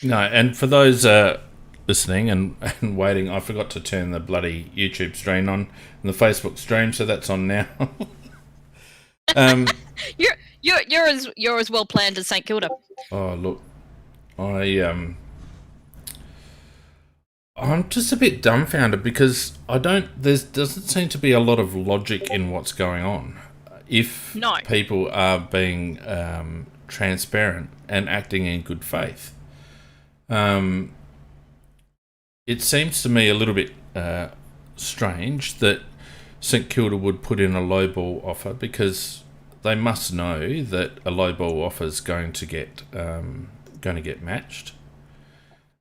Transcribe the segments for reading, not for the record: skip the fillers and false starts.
No, and for those listening and waiting, I forgot to turn the bloody YouTube stream on and the Facebook stream, so that's on now. You're as well planned as St Kilda. Oh look, I'm just a bit dumbfounded because there doesn't seem to be a lot of logic in what's going on. If people are being transparent and acting in good faith, it seems to me a little bit strange that St Kilda would put in a low ball offer because they must know that a low ball offer is going to get matched.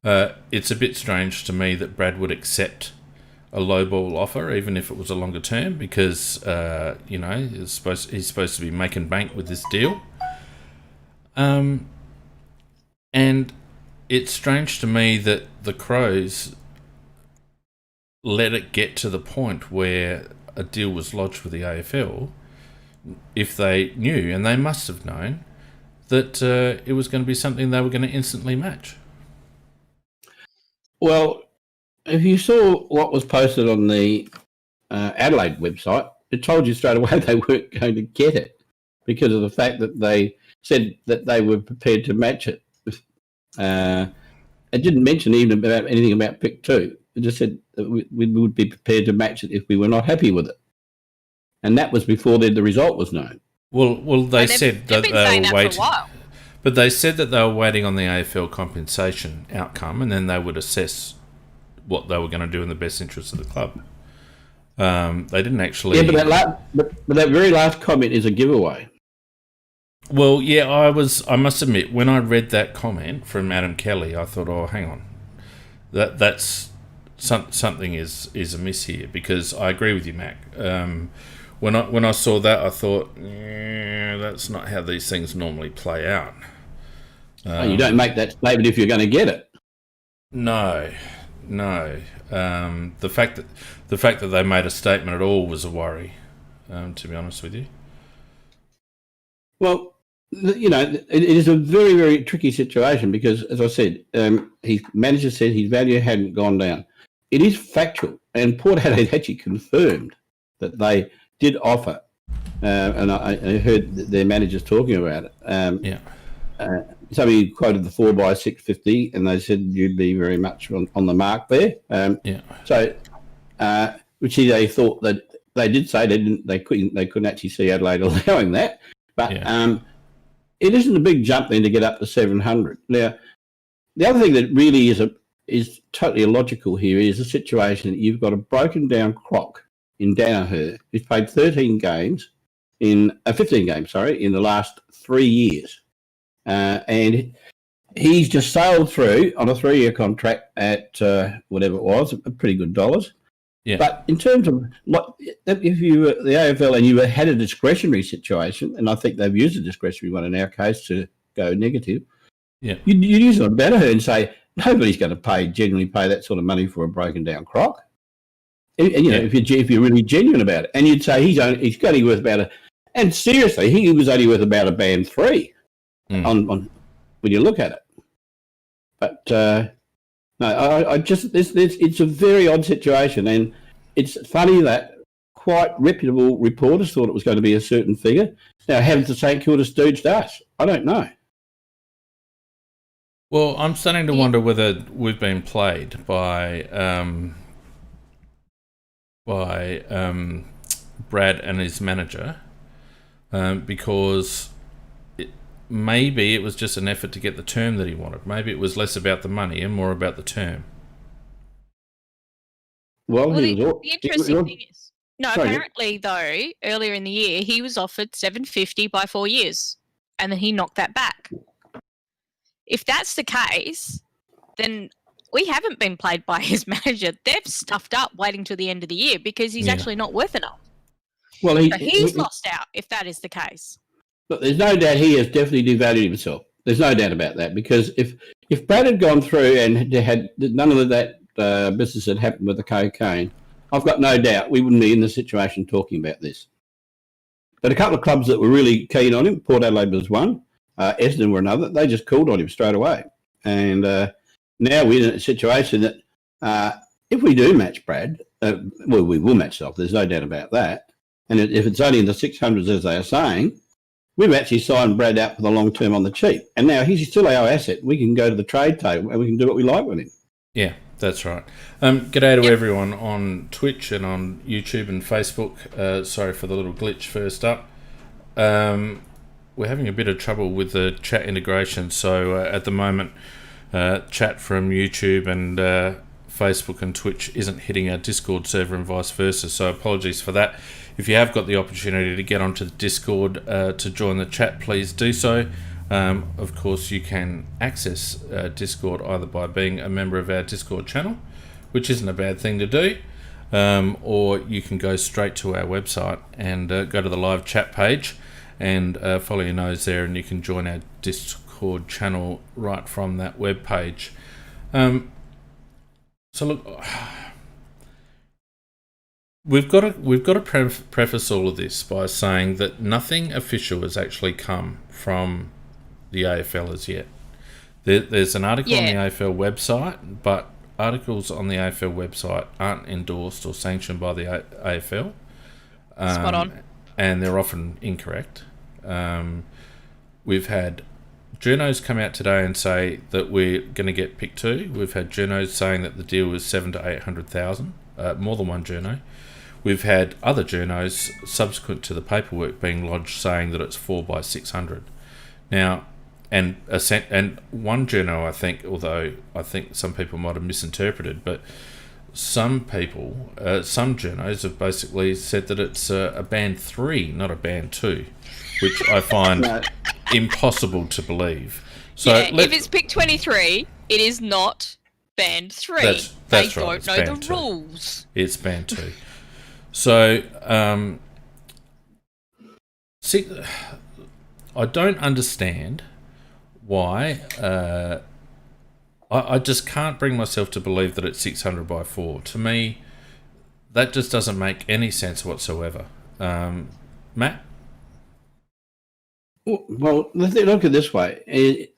It's a bit strange to me that Brad would accept a low ball offer, even if it was a longer term, because he's supposed to be making bank with this deal. And it's strange to me that the Crows let it get to the point where a deal was lodged with the AFL if they knew, and they must have known, that it was going to be something they were going to instantly match. Well, if you saw what was posted on the Adelaide website, it told you straight away they weren't going to get it because of the fact that they said that they were prepared to match it. It didn't mention even about anything about pick 2. It just said that we would be prepared to match it if we were not happy with it. And that was before the result was known. Well, they said that they were waiting. For a while. But they said that they were waiting on the AFL compensation outcome, and then they would assess what they were going to do in the best interest of the club. They didn't actually... Yeah, but that very last comment is a giveaway. Well, yeah, I must admit, when I read that comment from Adam Kelly, I thought, oh, hang on. That's something is amiss here, because I agree with you, Mac. When I saw that, I thought, that's not how these things normally play out. You don't make that statement if you're going to get it. No. The fact that they made a statement at all was a worry, to be honest with you. Well, it is a very, very tricky situation because, as I said, his manager said his value hadn't gone down. It is factual, and Port Adelaide actually confirmed that they did offer, and I heard their managers talking about it. Somebody quoted the 4x650, and they said you'd be very much on the mark there. So, which they thought that they did say they couldn't actually see Adelaide allowing that, but it isn't a big jump then to get up to 700. Now, the other thing that really is totally illogical here is the situation that you've got a broken down Croc in Danaher who's played 15 games in the last 3 years. And he's just sailed through on a 3-year contract at whatever it was, pretty good dollars. Yeah. But in terms of if you were the AFL and you had a discretionary situation, and I think they've used a discretionary one in our case to go negative, you'd use it on Danaher and say nobody's going to genuinely pay that sort of money for a broken down Croc. And if you're really genuine about it, and you'd say he's only worth about and seriously, he was only worth about a band 3. On when you look at it, but it's a very odd situation, and it's funny that quite reputable reporters thought it was going to be a certain figure. Now, haven't the St Kilda stooged us? I don't know. Well, I'm starting to wonder whether we've been played by Brad and his manager, because. Maybe it was just an effort to get the term that he wanted. Maybe it was less about the money and more about the term. Well, the interesting thing is, apparently though, earlier in the year he was offered $750 by 4 years, and then he knocked that back. If that's the case, then we haven't been played by his manager. They've stuffed up waiting till the end of the year because he's actually not worth enough. Well, he's lost out if that is the case. But there's no doubt he has definitely devalued himself. There's no doubt about that, because if Brad had gone through and had none of that business had happened with the cocaine, I've got no doubt we wouldn't be in the situation talking about this. But a couple of clubs that were really keen on him, Port Adelaide was one, Essendon were another, they just called on him straight away. And now we're in a situation that if we do match Brad, well, we will match off. There's no doubt about that. And if it's only in the 600s, as they are saying, we've actually signed Brad out for the long term on the cheap. And now he's still our asset. We can go to the trade table and we can do what we like with him. Yeah, that's right. G'day to everyone on Twitch and on YouTube and Facebook. Sorry for the little glitch first up. We're having a bit of trouble with the chat integration. So at the moment, chat from YouTube and Facebook and Twitch isn't hitting our Discord server and vice versa. So apologies for that. If you have got the opportunity to get onto the Discord to join the chat, please do so. Of course, you can access Discord either by being a member of our Discord channel, which isn't a bad thing to do, or you can go straight to our website and go to the live chat page and follow your nose there, and you can join our Discord channel right from that web page. So look, we've got to preface all of this by saying that nothing official has actually come from the AFL as yet. There's an article on the AFL website, but articles on the AFL website aren't endorsed or sanctioned by the AFL. Spot on. And they're often incorrect. We've had journos come out today and say that we're going to get pick 2. We've had journos saying that the deal was 700,000 to 800,000, more than one journo. We've had other journos subsequent to the paperwork being lodged saying that it's 4 by 600. Now, and one journo, I think, although I think some people might have misinterpreted, but some people, some journos have basically said that it's a band 3, not a band 2, which I find impossible to believe. So if it's pick 23, it is not band 3. That's they right. don't It's know band the 2. rules. It's band 2. So, see, I don't understand why. I just can't bring myself to believe that it's 600 by 4. To me, that just doesn't make any sense whatsoever. Matt? Well, let's look at it this way.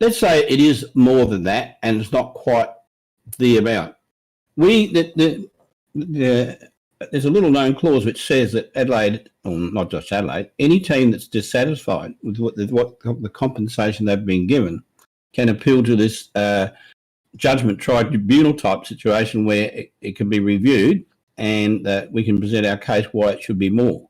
Let's say it is more than that, and it's not quite the amount. There's a little known clause which says that Adelaide, or not just Adelaide, any team that's dissatisfied with what the compensation they've been given can appeal to this judgment tribunal type situation where it can be reviewed and we can present our case why it should be more.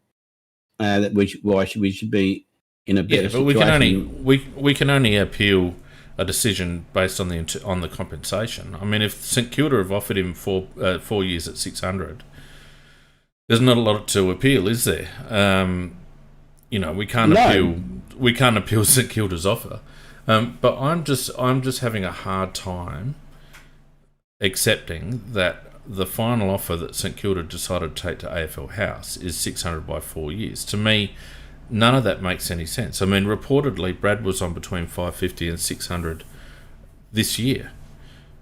Why we should be in a better situation. We can only appeal a decision based on the compensation. I mean, if St Kilda have offered him 4 years at 600. There's not a lot to appeal, is there? We can't appeal. We can't appeal St Kilda's offer. But I'm just having a hard time accepting that the final offer that St Kilda decided to take to AFL House is 600 by 4 years. To me, none of that makes any sense. I mean, reportedly, Brad was on between 550 and 600 this year.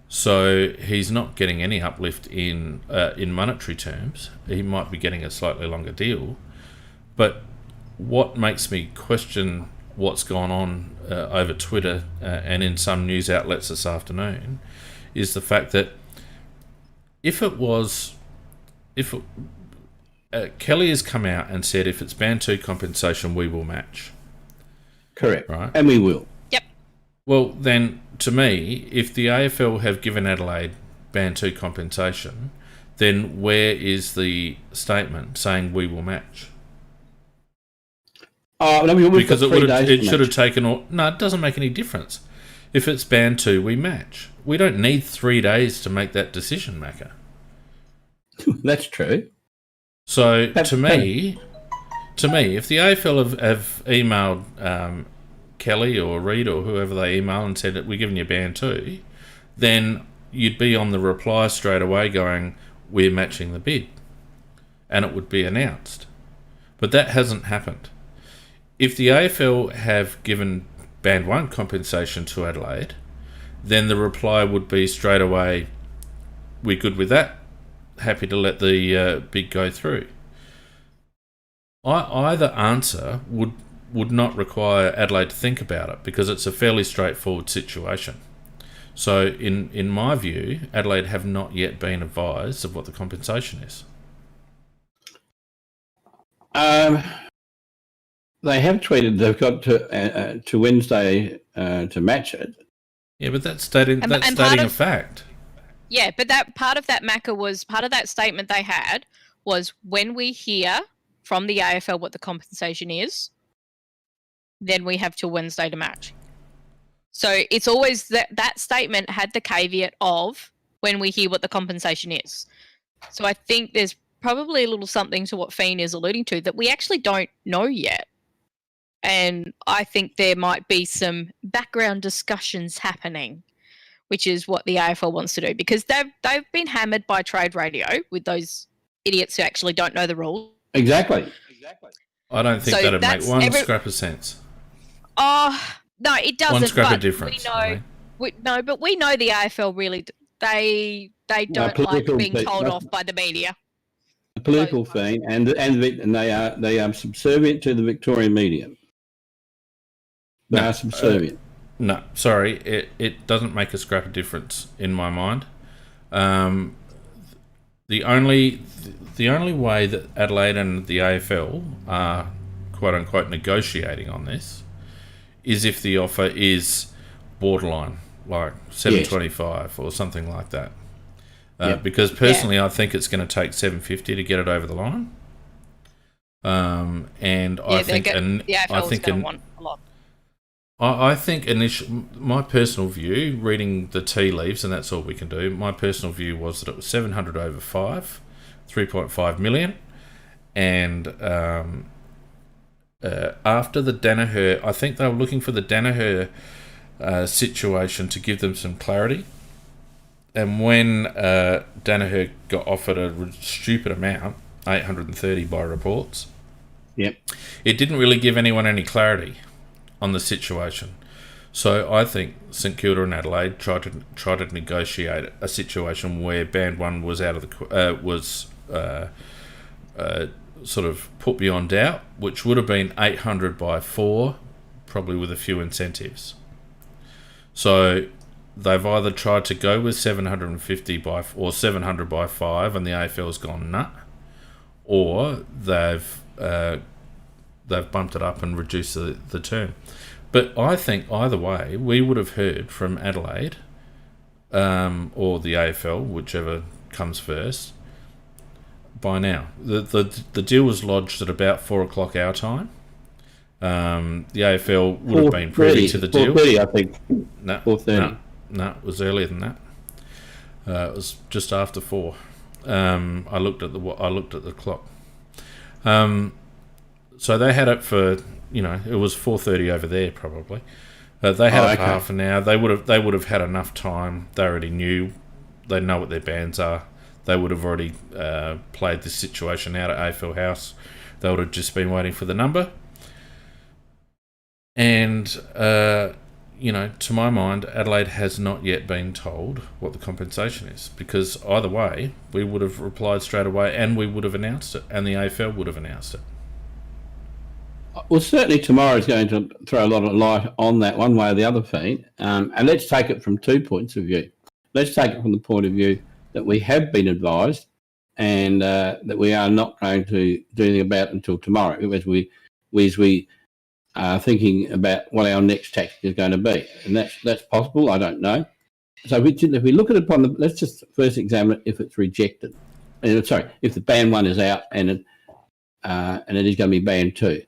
So he's not getting any uplift in monetary terms. He might be getting a slightly longer deal. But what makes me question what's gone on over Twitter and in some news outlets this afternoon is the fact that Kelly has come out and said if it's band 2 compensation, we will match. Correct. Right? And we will. Yep. Well, then, to me, if the AFL have given Adelaide band 2 compensation, then where is the statement saying we will match? Because it should have taken all... No, it doesn't make any difference. If it's band 2, we match. We don't need 3 days to make that decision, Macca. That's true. So, to me, if the AFL have emailed Kelly or Reid or whoever they email and said that we're giving you band 2, then you'd be on the reply straight away going, we're matching the bid. And it would be announced. But that hasn't happened. If the AFL have given band 1 compensation to Adelaide, then the reply would be straight away, we're good with that. Happy to let the bid go through. Either answer would not require Adelaide to think about it because it's a fairly straightforward situation. So in my view, Adelaide have not yet been advised of what the compensation is. They have tweeted they've got to Wednesday to match it. Yeah, but that's stating a fact. Yeah, but that part of that statement they had was when we hear from the AFL what the compensation is, then we have till Wednesday to match. So it's always that statement had the caveat of when we hear what the compensation is. So I think there's probably a little something to what Fiend is alluding to that we actually don't know yet. And I think there might be some background discussions happening, which is what the AFL wants to do, because they've been hammered by trade radio with those idiots who actually don't know the rules. Exactly. I don't think that'd make one scrap of sense. Oh, no, it doesn't. One scrap of difference. But we know the AFL really, they don't like being told off by the media. A political thing, and they are subservient to the Victorian media. They are subservient. No, sorry, it doesn't make a scrap of difference in my mind. The only way that Adelaide and the AFL are quote unquote negotiating on this is if the offer is borderline, like $7.25 or something like that. Because personally, I think it's going to take $7.50 to get it over the line. And I think the AFL is going to want a lot. I think my personal view, reading the tea leaves, and that's all we can do, my personal view was that it was 700 over 5, 3.5 million. And after the Danaher, I think they were looking for the Danaher situation to give them some clarity. And when Danaher got offered a stupid amount, 830 by reports, it didn't really give anyone any clarity on the situation. So I think St Kilda and Adelaide tried to negotiate a situation where Band 1 was out of the sort of put beyond doubt, which would have been 800 by 4, probably with a few incentives. So they've either tried to go with 750 by or 700 by 5, and the AFL's gone nut, or they've bumped it up and reduced the term. But I think either way, we would have heard from Adelaide or the AFL, whichever comes first, by now. The deal was lodged at about 4 o'clock our time. The AFL would have been privy to the deal. 4:30, I think. No, 4:30. No, it was earlier than that. It was just after 4. I looked at the clock. So they had it for, it was 4:30 over there probably. They had it for half an hour. They would have had enough time. They already knew. They know what their bands are. They would have already played this situation out at AFL House. They would have just been waiting for the number. And, to my mind, Adelaide has not yet been told what the compensation is, because either way, we would have replied straight away and we would have announced it, and the AFL would have announced it. Well, certainly tomorrow is going to throw a lot of light on that one way or the other, Fiend. And let's take it from 2 points of view. Let's take it from the point of view that we have been advised and that we are not going to do anything about it until tomorrow, as we are thinking about what our next tactic is going to be. And that's possible, I don't know. So if we look at it let's just first examine it if it's rejected. If the Band 1 is out and it is going to be Band 2.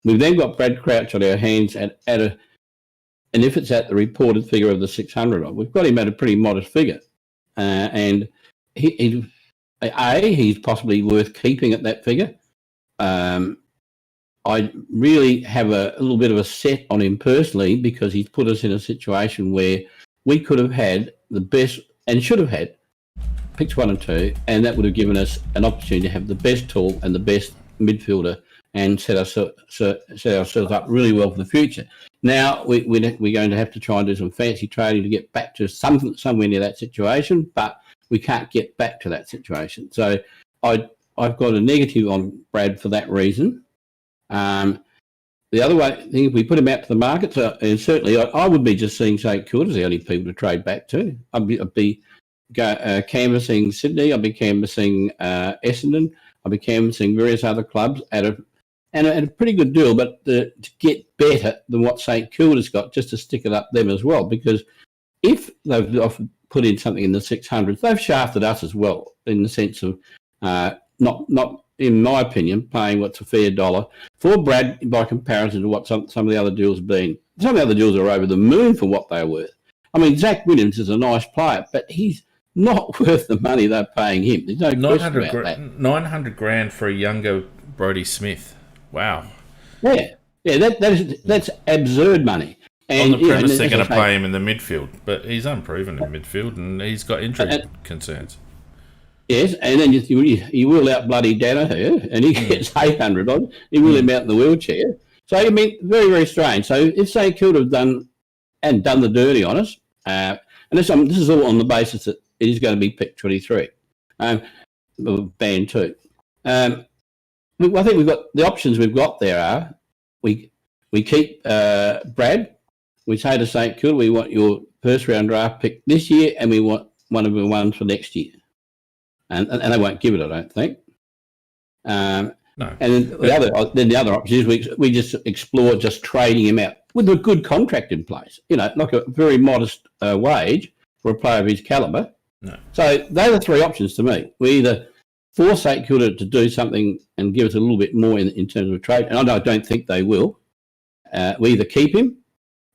We've then got Brad Crouch on our hands and if it's at the reported figure of the 600, we've got him at a pretty modest figure. And he's possibly worth keeping at that figure. I really have a little bit of a set on him personally, because he's put us in a situation where we could have had the best and should have had picks 1 and 2, and that would have given us an opportunity to have the best tall and the best midfielder and set ourselves up really well for the future. Now we're going to have to try and do some fancy trading to get back to somewhere near that situation, but we can't get back to that situation. So I've got a negative on Brad for that reason. the other way, I think if we put him out to the market, and certainly I would be just seeing St Kilda as the only people to trade back to. I'd be canvassing Sydney. I'd be canvassing Essendon. I'd be canvassing various other clubs at a pretty good deal, but to get better than what St Kilda's got, just to stick it up them as well. Because if they've put in something in the 600s, they've shafted us as well in the sense of not in my opinion, paying what's a fair dollar for Brad by comparison to what some of the other deals have been. Some of the other deals are over the moon for what they're worth. I mean, Zach Williams is a nice player, but he's not worth the money they're paying him. There's no question about that. 900 grand for a younger Brodie Smith. Wow. Yeah, that's absurd money. And, on the premise they're going to pay him in the midfield, but he's unproven in midfield and he's got injury concerns. Yes, and then you rule out bloody Danaher, and he gets 800 odd. You rule him out in the wheelchair. So, I mean, very, very strange. So, if St Kilda have done the dirty on us, and this is all on the basis that it is going to be pick 23, band 2. I think we've got the options we've got there are we keep Brad. We say to St Kilda, we want your first round draft pick this year, and we want one of the ones for next year. And they won't give it, I don't think. No. And then the other option is we just explore just trading him out with a good contract in place. Like a very modest wage for a player of his calibre. No. So they're the three options to me. We either force St Kilda to do something and give us a little bit more in terms of trade, and I don't think they will. We either keep him,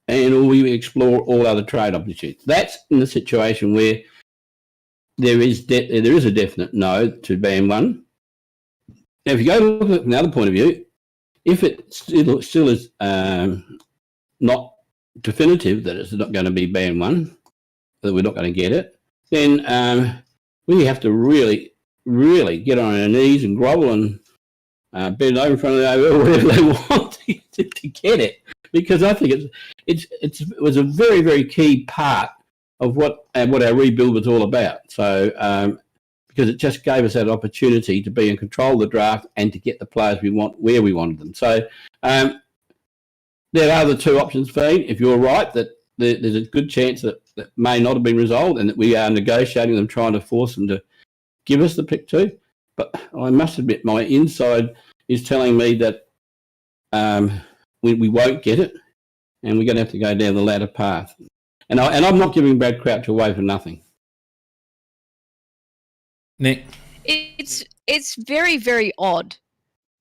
or we explore all other trade opportunities. That's in the situation where there is a definite no to band 1. Now, if you go look at it from the other point of view, if it still is not definitive that it's not going to be band 1, that we're not going to get it, then we have to really, really get on our knees and grovel and bend over in front of the whatever they want to get it, because I think it was a very, very key part of what our rebuild was all about. So, because it just gave us that opportunity to be in control of the draft and to get the players we want where we wanted them. So, there are the two options, Fiend. If you're right that there's a good chance that may not have been resolved and that we are negotiating them, trying to force them to give us the pick 2. But I must admit, my inside is telling me that we won't get it, and we're going to have to go down the latter path. And I'm not giving Brad Crouch away for nothing. Nick? It's very, very odd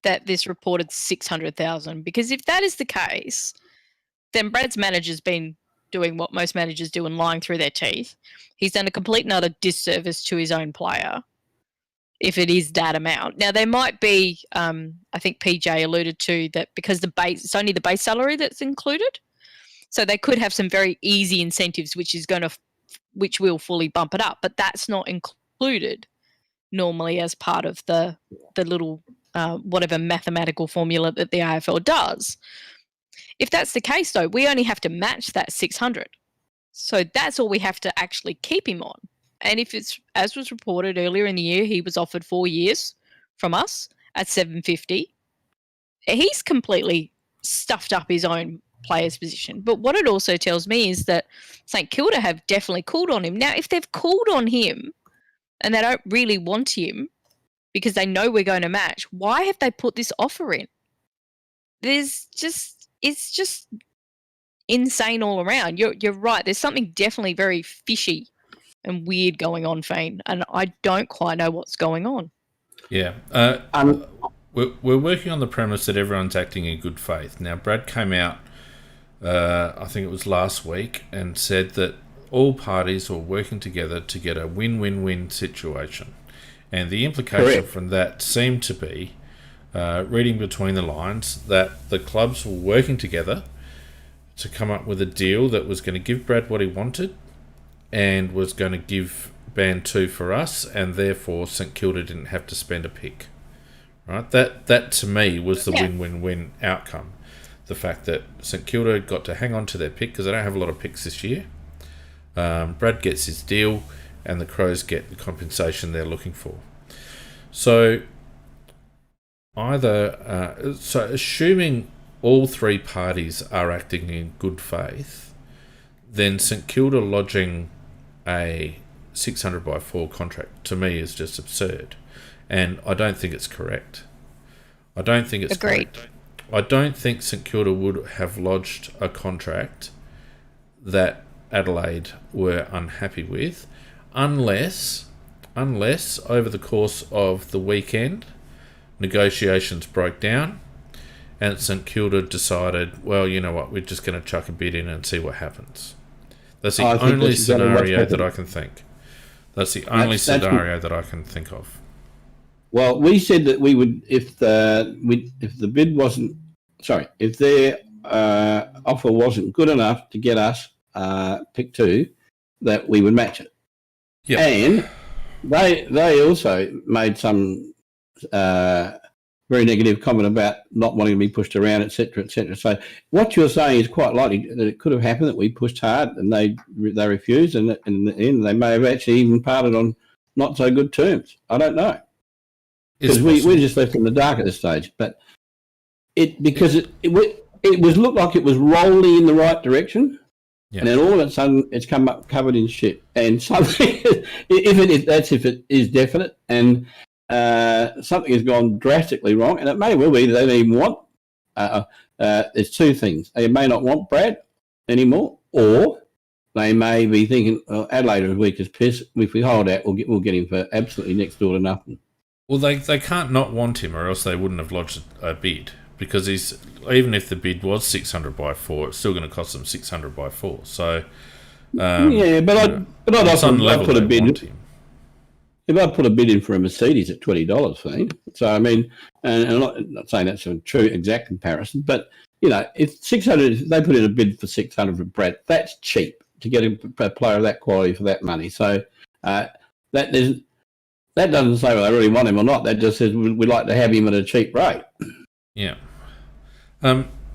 that this reported 600,000, because if that is the case, then Brad's manager's been doing what most managers do and lying through their teeth. He's done a complete and utter disservice to his own player if it is that amount. Now, there might be, I think PJ alluded to that because it's only the base salary that's included. So they could have some very easy incentives, which will fully bump it up, but that's not included normally as part of the little whatever mathematical formula that the AFL does. If that's the case, though, we only have to match that 600. So that's all we have to actually keep him on. And if it's, as was reported earlier in the year, he was offered 4 years from us at 750, he's completely stuffed up his own player's position. But what it also tells me is that St Kilda have definitely called on him. Now, if they've called on him and they don't really want him because they know we're going to match, why have they put this offer in? It's just insane all around. You're right. There's something definitely very fishy and weird going on, Fane, and I don't quite know what's going on. Yeah. We're working on the premise that everyone's acting in good faith. Now, Brad came out, I think it was last week, and said that all parties were working together to get a win-win-win situation. And the implication from that seemed to be, reading between the lines, that the clubs were working together to come up with a deal that was going to give Brad what he wanted and was going to give band 2 for us, and therefore St Kilda didn't have to spend a pick. Right? That to me was the win-win-win outcome. The fact that St Kilda got to hang on to their pick because they don't have a lot of picks this year. Brad gets his deal and the Crows get the compensation they're looking for. So assuming all three parties are acting in good faith, then St Kilda lodging a 600 by 4 contract to me is just absurd, and I don't think it's correct. I don't think it's Agreed. correct. I don't think St Kilda would have lodged a contract that Adelaide were unhappy with, unless over the course of the weekend negotiations broke down and St Kilda decided, well, you know what, we're just going to chuck a bid in and see what happens. That's the only scenario that I can think. That's the only scenario that I can think of. Well, we said that we would, if their offer wasn't good enough to get us pick 2, that we would match it. Yep. And they also made some very negative comment about not wanting to be pushed around, etc., etc. So what you're saying is quite likely that it could have happened that we pushed hard and they refused, and in the end they may have actually even parted on not so good terms. I don't know, because we're just left in the dark at this stage. But it was looked like it was rolling in the right direction. Yeah. And then all of a sudden, it's come up covered in shit. And something, if it is definite, and something has gone drastically wrong, and it may well be that they don't even want. There's two things: they may not want Brad anymore, or they may be thinking, Adelaide is weak as piss. If we hold out, we'll get him for absolutely next door to nothing. Well, they can't not want him, or else they wouldn't have lodged a bid. Because even if the bid was 600 by 4, it's still going to cost them 600 by 4. So I'd put a bid. If I put a bid in for a Mercedes at $20 for him, so I mean, and I'm not saying that's a true exact comparison, but if 600, if they put in a bid for 600 for Brad, that's cheap to get a player of that quality for that money. So that doesn't say whether they really want him or not. That just says we'd like to have him at a cheap rate. Yeah.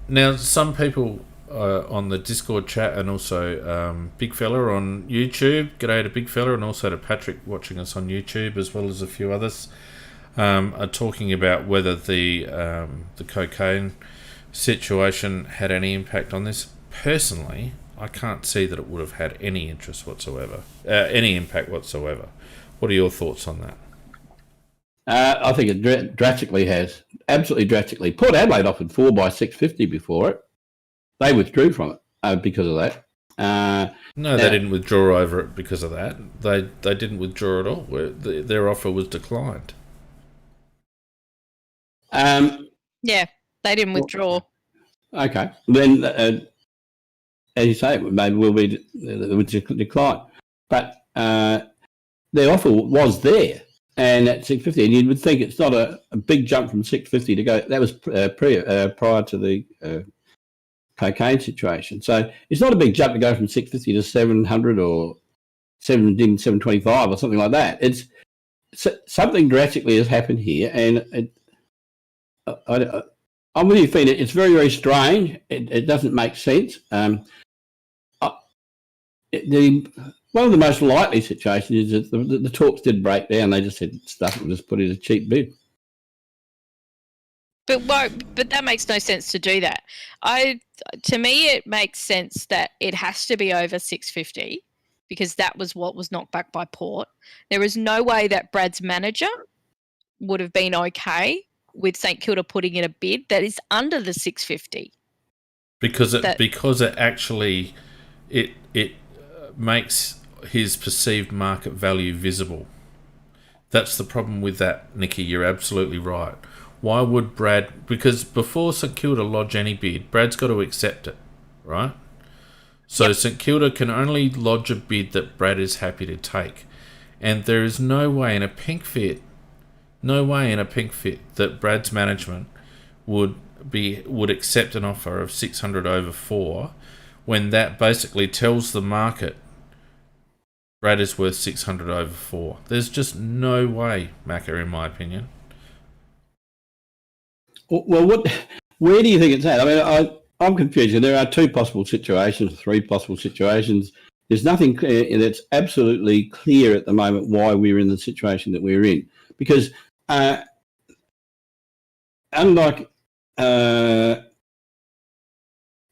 Now, some people on the Discord chat, and also Big Fella on YouTube, g'day to Big Fella, and also to Patrick watching us on YouTube, as well as a few others, are talking about whether the cocaine situation had any impact on this. Personally, I can't see that it would have had any impact whatsoever. What are your thoughts on that? I think it drastically has. Absolutely drastically. Port Adelaide offered 4 by 650 before it. They withdrew from it because of that. No, they didn't withdraw over it because of that. They didn't withdraw at all. Their offer was declined. Yeah, they didn't withdraw. Okay. Then, as you say, maybe will be declined. But their offer was there. And at 650, and you would think it's not a big jump from 650 to go. That was prior to the cocaine situation. So it's not a big jump to go from 650 to 700 or 725 or something like that. It's something drastically has happened here, and I'm with you, Fiona. It's very, very strange. It doesn't make sense. One of the most likely situations is that the talks did break down. They just said stuff and just put in a cheap bid. But that makes no sense to do that. To me, it makes sense that it has to be over 650 because that was what was knocked back by Port. There is no way that Brad's manager would have been okay with St Kilda putting in a bid that is under the 650. Because it actually makes his perceived market value visible. That's the problem with that, Nikki. You're absolutely right. Why would Brad... Because before St Kilda lodge any bid, Brad's got to accept it, right? So yep. St Kilda can only lodge a bid that Brad is happy to take. And there is no way in a pink fit that Brad's management would accept an offer of 600 over 4 when that basically tells the market Brad is worth 600 over 4. There's just no way, Macca, in my opinion. Well, where do you think it's at? I mean, I'm confused. There are 2 possible situations, 3 possible situations. There's nothing clear, that's absolutely clear at the moment why we're in the situation that we're in. Because unlike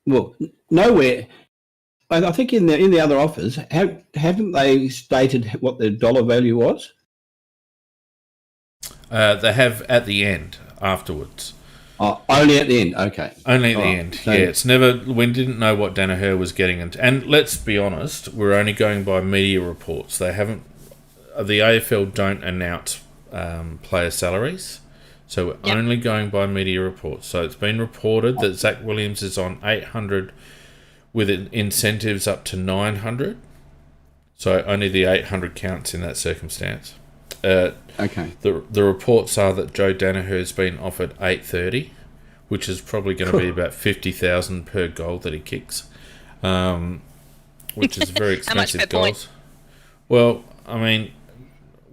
Well, nowhere. I think in the other offers, haven't they stated what their dollar value was? They have at the end, afterwards. Oh, only at the end. Okay. Only at the end. So, yeah, it's never. We didn't know what Danaher was getting into, and let's be honest, we're only going by media reports. They haven't. The AFL don't announce player salaries, so we're only going by media reports. So it's been reported that Zach Williams is on 800, with incentives up to 900. So only the 800 counts in that circumstance. Okay. The reports are that Joe Danaher has been offered 830, which is probably going to be about 50,000 per goal that he kicks, which is very expensive goals. Well, I mean,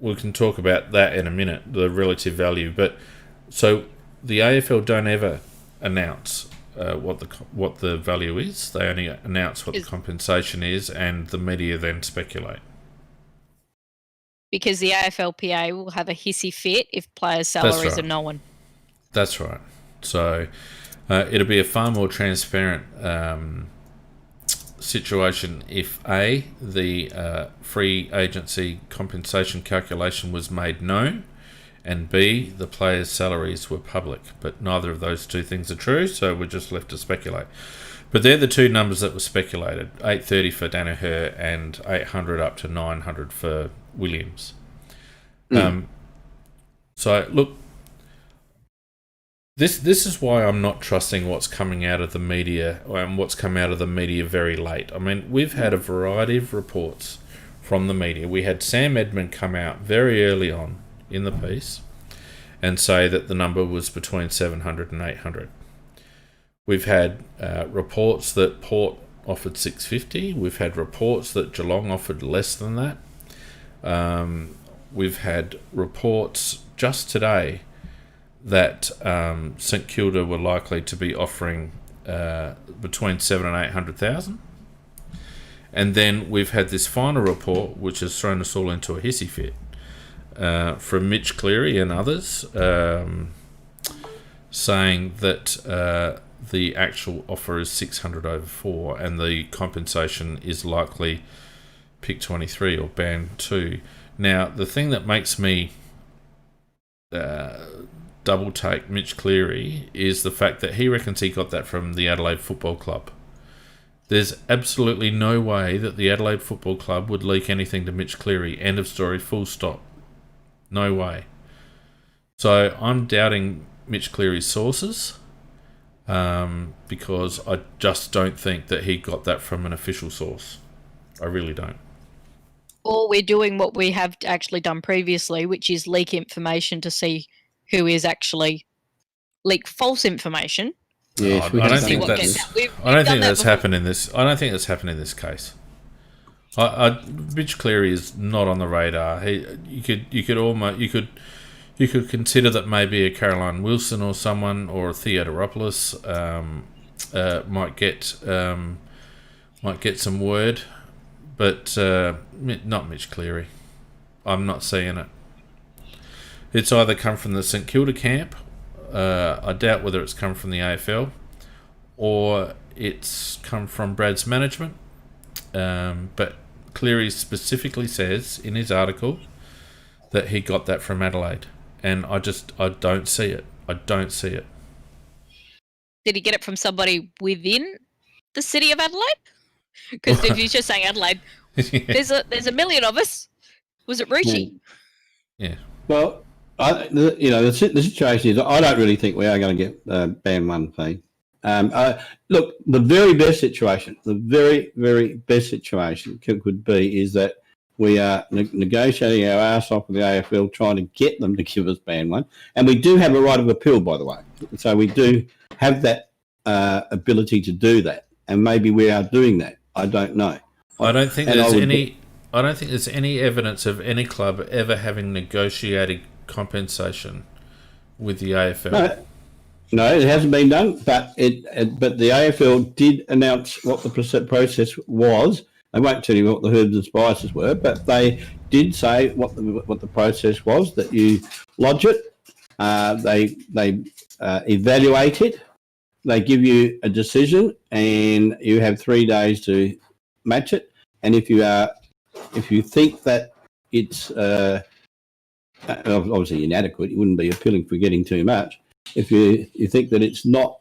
we can talk about that in a minute, the relative value. But so the AFL don't ever announce what the value is. They only announce what the compensation is, and the media then speculate. Because the AFLPA will have a hissy fit if players' salaries are known. That's right. So it'll be a far more transparent situation if the free agency compensation calculation was made known, and B, the players' salaries were public. But neither of those two things are true, so we're just left to speculate. But they're the two numbers that were speculated: 830 for Danaher and 800 up to 900 for Williams. So look, this is why I'm not trusting what's coming out of the media and what's come out of the media very late. I mean, we've had a variety of reports from the media. We had Sam Edmund come out very early on in the piece and say that the number was between 700 and 800. We've had reports that Port offered 650. We've had reports that Geelong offered less than that. We've had reports just today that St Kilda were likely to be offering between 700 and 800,000. And then we've had this final report, which has thrown us all into a hissy fit, from Mitch Cleary and others, saying that the actual offer is 600 over 4, and the compensation is likely pick 23 or band 2. Now, the thing that makes me double take Mitch Cleary is the fact that he reckons he got that from the Adelaide Football Club. There's absolutely no way that the Adelaide Football Club would leak anything to Mitch Cleary. End of story, full stop. No way. So I'm doubting Mitch Cleary's sources, because I just don't think that he got that from an official source. I really don't. Or we're doing what we have actually done previously, which is leak information to see who is actually leak false information. Yes, I don't think that's happened in this. I don't think that's happened in this case. Mitch Cleary is not on the radar. You could consider that maybe a Caroline Wilson or someone, or a Theodoropoulos might get some word, but not Mitch Cleary. I'm not seeing it. It's either come from the St Kilda camp. I doubt whether it's come from the AFL, or it's come from Brad's management. But Cleary specifically says in his article that he got that from Adelaide, and I don't see it. I don't see it. Did he get it from somebody within the city of Adelaide? Because if he's just saying Adelaide, there's a million of us. Was it Ruchi? Yeah. Well, the situation is, I don't really think we are going to get band 1 fee. Look, the very best situation, the very, very best situation could be is that we are negotiating our arse off with the AFL, trying to get them to give us band 1. And we do have a right of appeal, by the way. So we do have that ability to do that. And maybe we are doing that. I don't know. I don't think there's any evidence of any club ever having negotiated compensation with the AFL. No, it hasn't been done. But the AFL did announce what the process was. They won't tell you what the herbs and spices were, but they did say what the process was. That you lodge it, they evaluate it, they give you a decision, and you have 3 days to match it. And if you think that it's obviously inadequate, you wouldn't be appealing for getting too much. If you think that it's not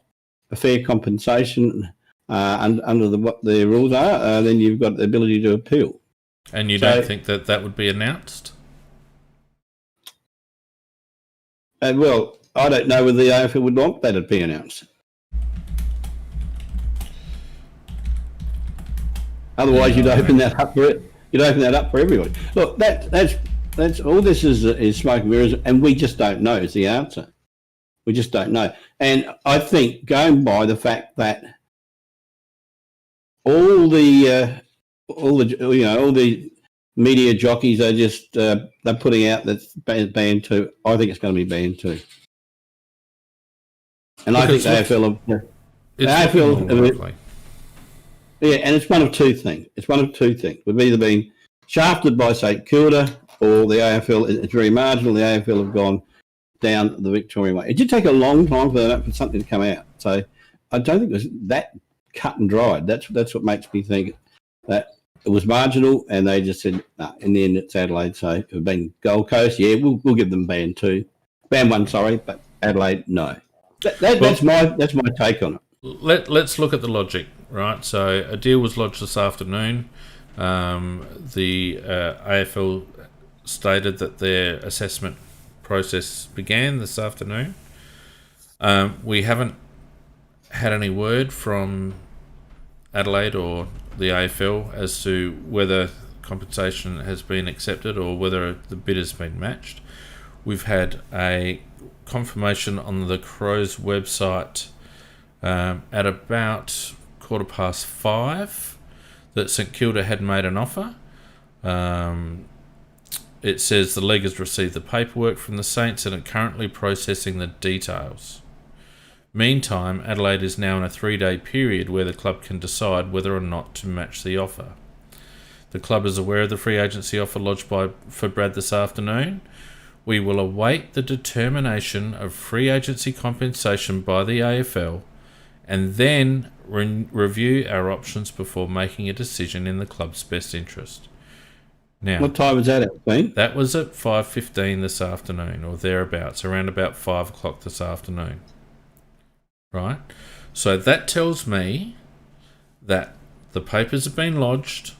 a fair compensation under what the rules are, then you've got the ability to appeal. And you don't think that would be announced? Well, I don't know whether the AFL would want that to be announced. Otherwise, you'd open that up for it. You'd open that up for everybody. Look, that's all. This is smoke and mirrors, and we just don't know is the answer. We just don't know. And I think going by the fact that all the media jockeys are just they're putting out that's banned 2. I think it's going to be banned 2. And I think the AFL. Yeah, and it's one of two things. We've either been shafted by St Kilda, or the AFL. It's very marginal. The AFL have gone down the Victorian way. It did take a long time for something to come out. So I don't think it was that cut and dried. That's what makes me think that it was marginal, and they just said, no, in the end it's Adelaide. So if it's been Gold Coast, yeah, we'll give them ban 1, sorry, but Adelaide, no. That's my take on it. Let's look at the logic, right? So a deal was lodged this afternoon. The AFL stated that their assessment process began this afternoon. We haven't had any word from Adelaide or the AFL as to whether compensation has been accepted or whether the bid has been matched. We've had a confirmation on the Crows website at about 5:15 that St Kilda had made an offer. It says the league has received the paperwork from the Saints and are currently processing the details. Meantime, Adelaide is now in a 3-day period where the club can decide whether or not to match the offer. The club is aware of the free agency offer lodged for Brad this afternoon. We will await the determination of free agency compensation by the AFL and then review our options before making a decision in the club's best interest. Now, what time was that at, Ben? That was at 5:15 this afternoon, or thereabouts, around about 5 o'clock this afternoon. Right? So that tells me that the papers have been lodged.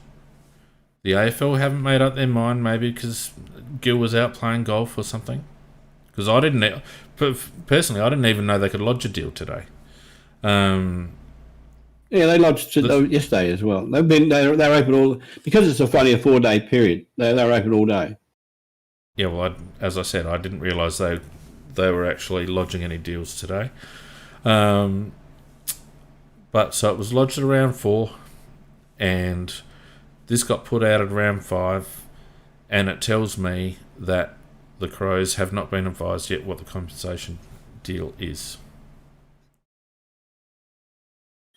The AFL haven't made up their mind, maybe because Gil was out playing golf or something. Because personally, I didn't even know they could lodge a deal today. Yeah, they lodged yesterday as well. They're open all because it's only a 4-day period. They're open all day. Yeah, well, as I said, I didn't realise they were actually lodging any deals today. But so it was lodged at around 4, and this got put out at around 5, and it tells me that the Crows have not been advised yet what the compensation deal is.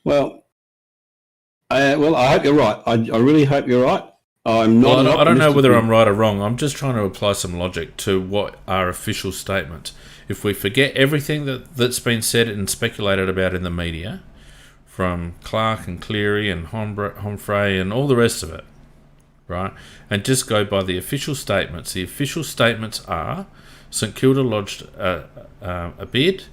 Well, I hope you're right. I really hope you're right. I'm not. Well, I don't know whether I'm right or wrong. I'm just trying to apply some logic to what our official statement. If we forget everything that's been said and speculated about in the media, from Clark and Cleary and Homfrey and all the rest of it, right, and just go by the official statements. The official statements are St Kilda lodged a bid.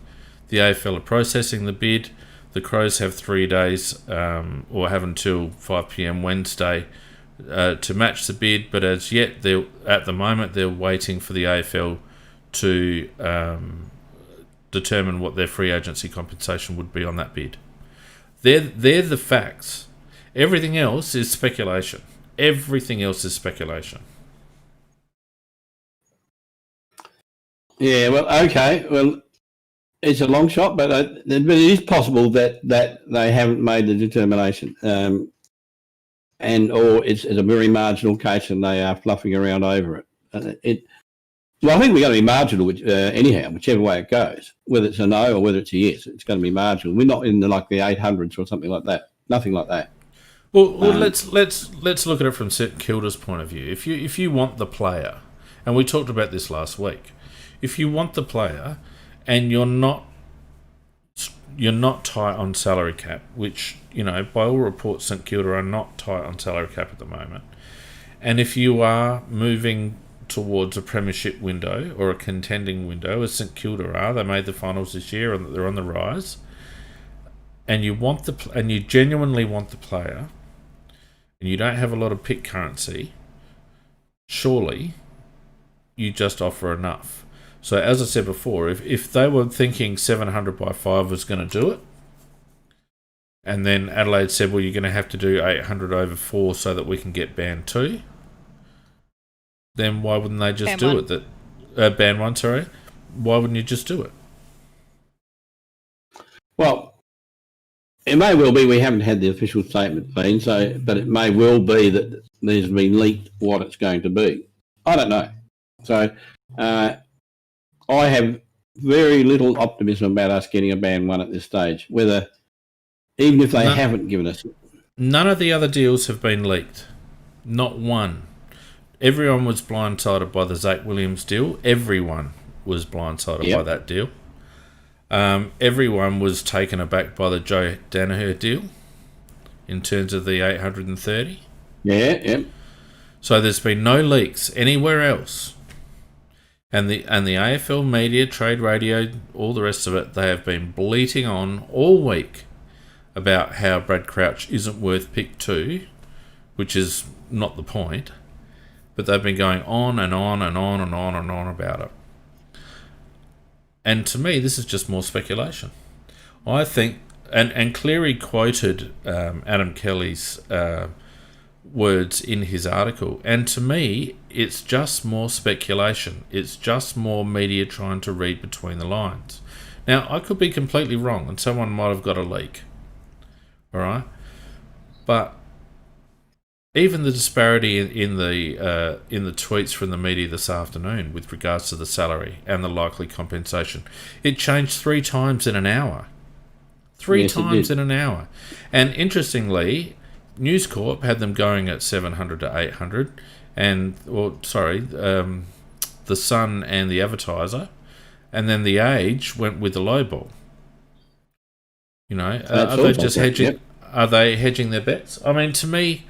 The AFL are processing the bid. The Crows have 3 days, or have until 5 p.m. Wednesday to match the bid. But as yet, at the moment, they're waiting for the AFL to determine what their free agency compensation would be on that bid. They're the facts. Everything else is speculation. Yeah, well, okay. Well, it's a long shot, but it is possible that they haven't made the determination. Or it's a very marginal case and they are fluffing around over it. Well, I think we're going to be marginal anyhow, whichever way it goes, whether it's a no or whether it's a yes. It's going to be marginal. We're not in the 800s or something like that. Nothing like that. Well, let's look at it from St Kilda's point of view. If you want the player, and we talked about this last week, if you want the player and you're not you're not tight on salary cap, which, by all reports, St Kilda are not tight on salary cap at the moment. And if you are moving towards a premiership window or a contending window, as St Kilda are, they made the finals this year and they're on the rise, and you genuinely want the player, and you don't have a lot of pick currency, surely you just offer enough. So as I said before, if they were thinking 700 by 5 was going to do it, and then Adelaide said, well, you're going to have to do 800 over 4 so that we can get band 2, then why wouldn't they just do it? Band 1, sorry. Why wouldn't you just do it? Well, it may well be we haven't had the official statement, Dean, but it may well be that there's been leaked what it's going to be. I don't know. So I have very little optimism about us getting a band 1 at this stage, even if they haven't given us it. None of the other deals have been leaked. Not one. Everyone was blindsided by the Zach Williams deal. Everyone was blindsided by that deal. Everyone was taken aback by the Joe Danaher deal in terms of the 830. Yeah. So there's been no leaks anywhere else. And the AFL media, trade radio, all the rest of it, they have been bleating on all week about how Brad Crouch isn't worth pick 2, which is not the point. But they've been going on and on and on and on and on about it. And to me, this is just more speculation. I think, and Cleary quoted Adam Kelly's words in his article, and to me, it's just more speculation. It's just more media trying to read between the lines. Now, I could be completely wrong, and someone might have got a leak. All right? But even the disparity in the tweets from the media this afternoon with regards to the salary and the likely compensation, it changed 3 times in an hour. Three times in an hour. And interestingly, News Corp had them going at 700 to 800, the Sun and the Advertiser, and then the Age went with the low ball. Are they just hedging? Yep. Are they hedging their bets? I mean, to me,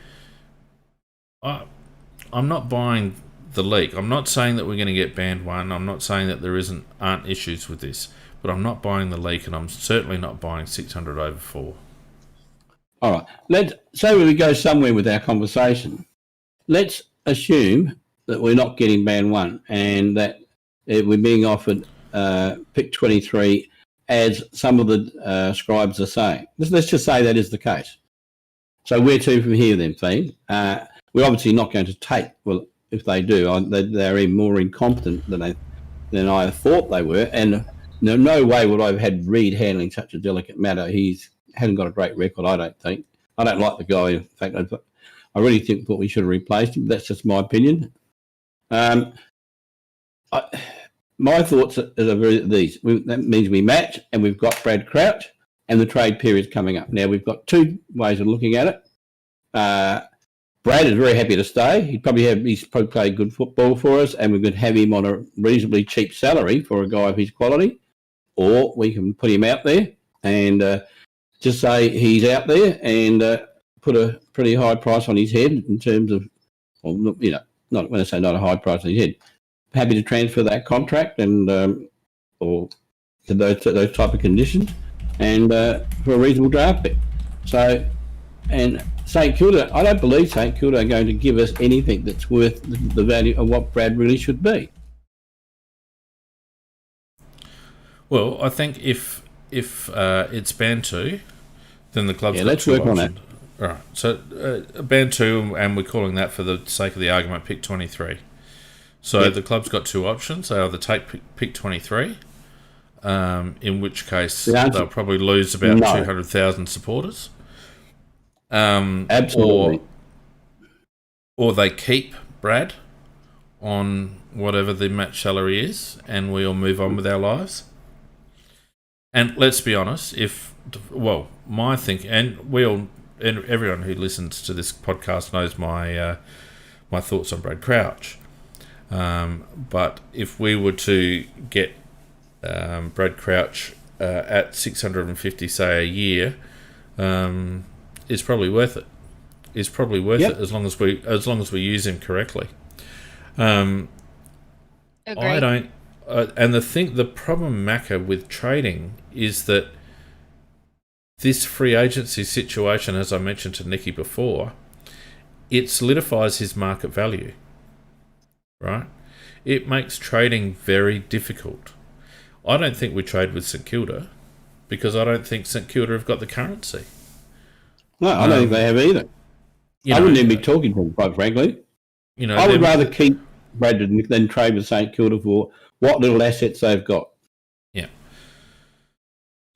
I'm not buying the leak. I'm not saying that we're going to get band 1. I'm not saying that there aren't issues with this, but I'm not buying the leak, and I'm certainly not buying 600 over 4. All right. Let's say we go somewhere with our conversation. Let's assume that we're not getting band 1 and that we're being offered pick 23 as some of the scribes are saying. Let's just say that is the case. So where to from here then, Fiend? We're obviously not going to take, well, if they do, they're even more incompetent than I thought they were. And no way would I have had Reid handling such a delicate matter. He hasn't got a great record, I don't think. I don't like the guy. In fact, I really think that we should have replaced him. That's just my opinion. My thoughts are these. That means we match, and we've got Brad Crouch, and the trade period's coming up. Now, we've got 2 ways of looking at it. Brad is very happy to stay. He's probably played good football for us, and we could have him on a reasonably cheap salary for a guy of his quality, or we can put him out there and just say he's out there and put a pretty high price on his head in terms of, not when I say not a high price on his head, happy to transfer that contract and or to those type of conditions and for a reasonable draft pick. So, and St Kilda, I don't believe St Kilda are going to give us anything that's worth the value of what Brad really should be. Well, I think if it's band 2, then the club's got let's 2 work options. on that. All right, so band 2, and we're calling that for the sake of the argument, pick 23. So the club's got 2 options. They either take pick 23, in which case they'll probably lose about 200,000 supporters. Absolutely. Or they keep Brad on whatever the match salary is, and we all move on with our lives. And let's be honest, my thinking, and everyone who listens to this podcast knows my thoughts on Brad Crouch. But if we were to get Brad Crouch at 650, say, a year, is probably worth it. Is probably worth it as long as we use him correctly. I don't. And the problem, Macca, with trading is that this free agency situation, as I mentioned to Nicky before, it solidifies his market value, right? It makes trading very difficult. I don't think we trade with St Kilda because I don't think St Kilda have got the currency. No, I don't think they have either. I wouldn't even be talking to them, quite frankly. I would rather keep Bradford than trade with St Kilda for what little assets they've got. Yeah.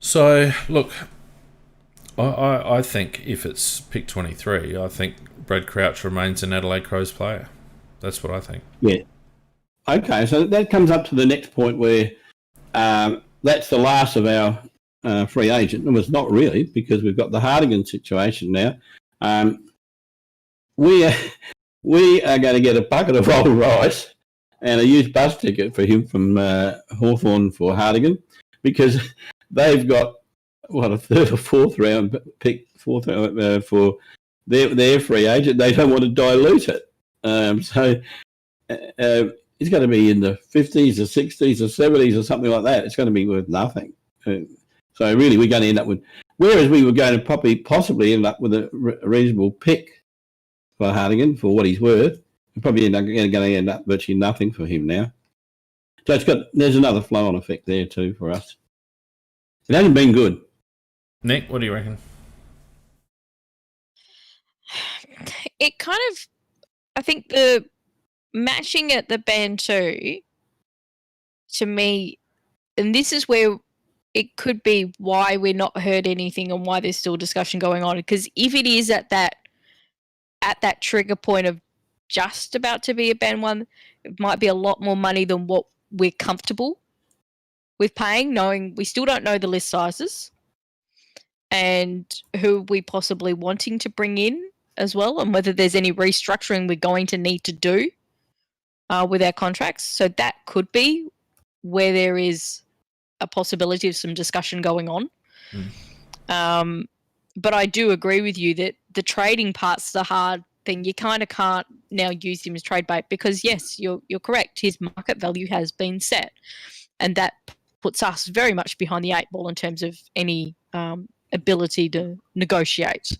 So, look, I think if it's pick 23, I think Brad Crouch remains an Adelaide Crows player. That's what I think. Yeah. Okay, so that comes up to the next point where that's the last of our free agent. Well, it's not really, because we've got the Hardigan situation now. We are going to get a bucket of old rice and a used bus ticket for him from Hawthorn for Hardigan, because they've got a third or fourth round pick for their free agent. They don't want to dilute it, so it's going to be in the 50s or 60s or 70s or something like that. It's going to be worth nothing. So really, we're going to end up with, whereas we were going to possibly end up with a reasonable pick for Hardigan for what he's worth, we're probably going to end up virtually nothing for him now. So there's another flow-on effect there too for us. It hasn't been good. Nick, what do you reckon? It kind of, I think the matching at the band 2, to me, and this is where it could be why we're not heard anything and why there's still discussion going on. Because if it is at that trigger point of just about to be a band 1, it might be a lot more money than what we're comfortable with paying, knowing we still don't know the list sizes and who we possibly wanting to bring in as well, and whether there's any restructuring we're going to need to do with our contracts. So that could be where there is a possibility of some discussion going on. But I do agree with you that the trading part's the hard thing. You kind of can't now use him as trade bait because, yes, you're correct. His market value has been set, and that puts us very much behind the 8 ball in terms of any ability to negotiate.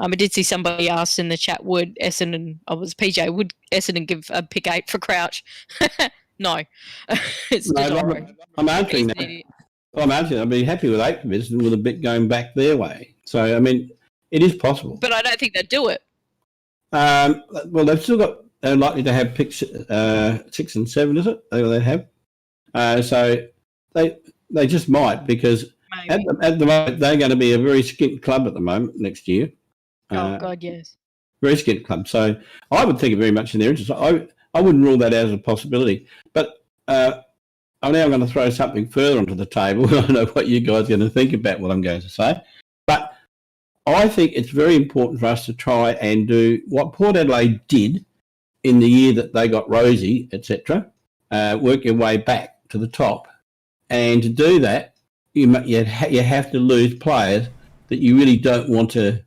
I did see somebody ask in the chat, would Essendon give a pick 8 for Crouch? No. I'm answering that. I'm answering. I'd be happy with 8 for Essendon with a bit going back their way. So, I mean, it is possible. But I don't think they'd do it. Well, they've still got, they're likely to have picks 6 and 7, is it? They have. So they just might, because at the moment they're going to be a very skint club at the moment next year. God, yes. Very skint club. So I would think it very much in their interest. I wouldn't rule that out as a possibility. But I'm now going to throw something further onto the table. I don't know what you guys are going to think about what I'm going to say. But I think it's very important for us to try and do what Port Adelaide did in the year that they got Rosie, etc., work your way back to the top. And to do that, you have to lose players that you really don't want to.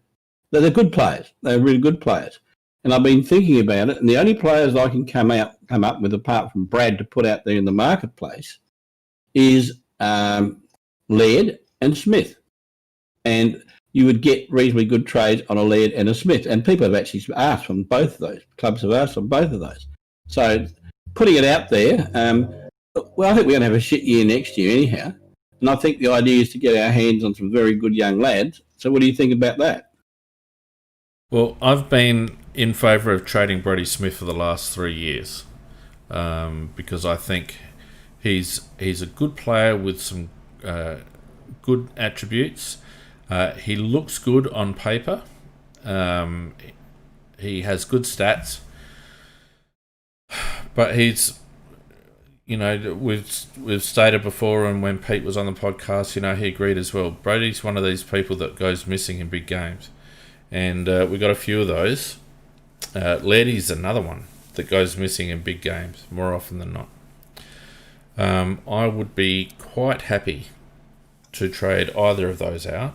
They're good players. They're really good players. And I've been thinking about it, and the only players I can come up with, apart from Brad, to put out there in the marketplace, is Laird and Smith. And you would get reasonably good trades on a Laird and a Smith. And people have actually asked from both of those. Clubs have asked from both of those. So putting it out there, well, I think we're going to have a shit year next year anyhow. And I think the idea is to get our hands on some very good young lads. So what do you think about that? Well, I've been in favour of trading Brodie Smith for the last 3 years because I think he's a good player with some good attributes. He looks good on paper. He has good stats. But he's, we've stated before, and when Pete was on the podcast, he agreed as well. Brodie's one of these people that goes missing in big games. And we got a few of those. Lairdy's another one that goes missing in big games more often than not. I would be quite happy to trade either of those out,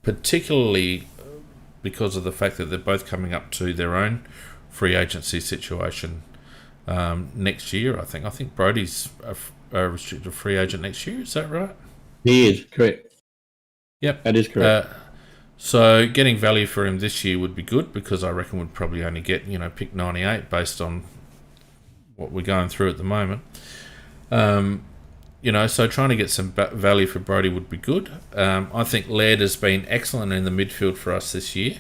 particularly because of the fact that they're both coming up to their own free agency situation next year. I think Brodie's a restricted free agent next year. Is that right? He is, correct. Yep, that is correct. So getting value for him this year would be good, because I reckon we'd probably only get pick 98 based on what we're going through at the moment. So trying to get some value for Brodie would be good. I think Laird has been excellent in the midfield for us this year.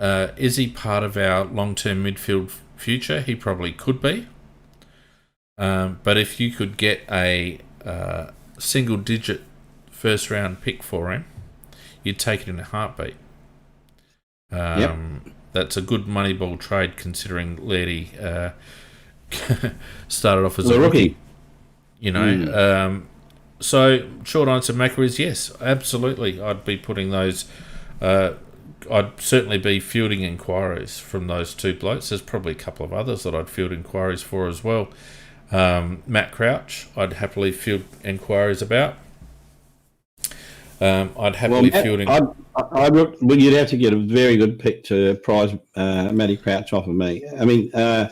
Is he part of our long-term midfield future? He probably could be. But if you could get a single-digit first-round pick for him, you'd take it in a heartbeat. That's a good Moneyball trade, considering Lairdy started off as a rookie. So short answer, Macca, is yes, absolutely. I'd be putting those. I'd certainly be fielding inquiries from those two blokes. There's probably a couple of others that I'd field inquiries for as well. Matt Crouch, I'd happily field inquiries about. I'd happily field. Well, you'd have to get a very good pick to prize Matty Crouch off of me. I mean, I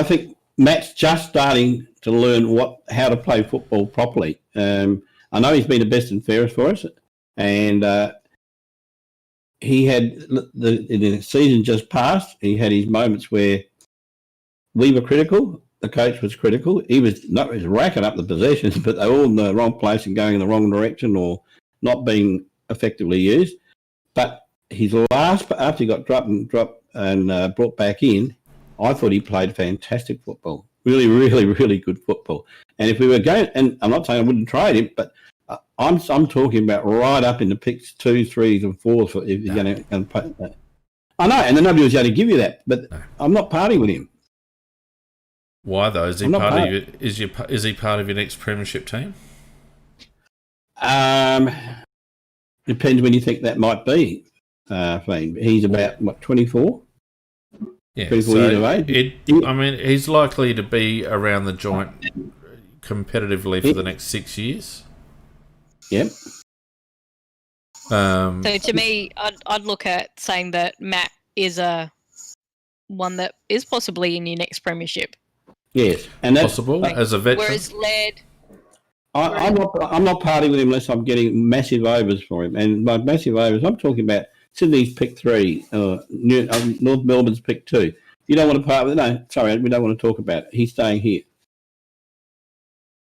think Matt's just starting to learn how to play football properly. I know he's been the best and fairest for us, and he had in the season just passed. He had his moments where we were critical. The coach was critical. He was racking up the possessions, but they were all in the wrong place and going in the wrong direction, or not being effectively used. But his last, after he got dropped and brought back in, I thought he played fantastic football. Really, really, really good football. And if we were going, and I'm not saying I wouldn't trade him, but I'm talking about right up in the picks 2, 3s, and 4s for if you're going to pay that. I know, and then nobody was going to give you that, but I'm not parting with him. Why though? Is he part of your, is he part of your next premiership team? Depends when you think that might be. He's about 24. Yeah, 24 years of age. He's likely to be around the joint competitively for the next 6 years. Yep. So to me, I'd look at saying that Matt is one that is possibly in your next premiership. Yes, and that's possible as a veteran. Whereas Laird, I'm not parting with him unless I'm getting massive overs for him. And by massive overs, I'm talking about Sydney's pick 3, North Melbourne's pick 2. You don't want to part with it? No, sorry, we don't want to talk about it. He's staying here.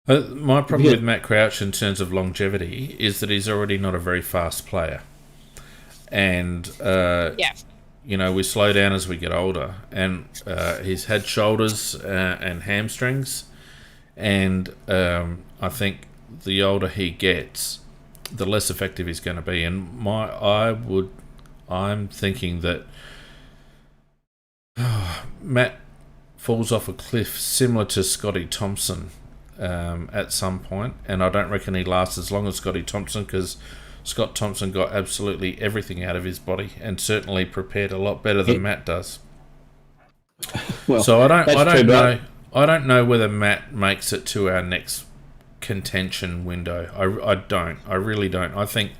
My problem with Matt Crouch in terms of longevity is that he's already not a very fast player. And, we slow down as we get older. And he's had shoulders and hamstrings. And I think the older he gets, the less effective he's going to be. And I'm thinking that Matt falls off a cliff similar to Scotty Thompson at some point, and I don't reckon he lasts as long as Scotty Thompson, because Scott Thompson got absolutely everything out of his body and certainly prepared a lot better than Matt does. Well, so I don't know whether Matt makes it to our next contention window. I really don't. I think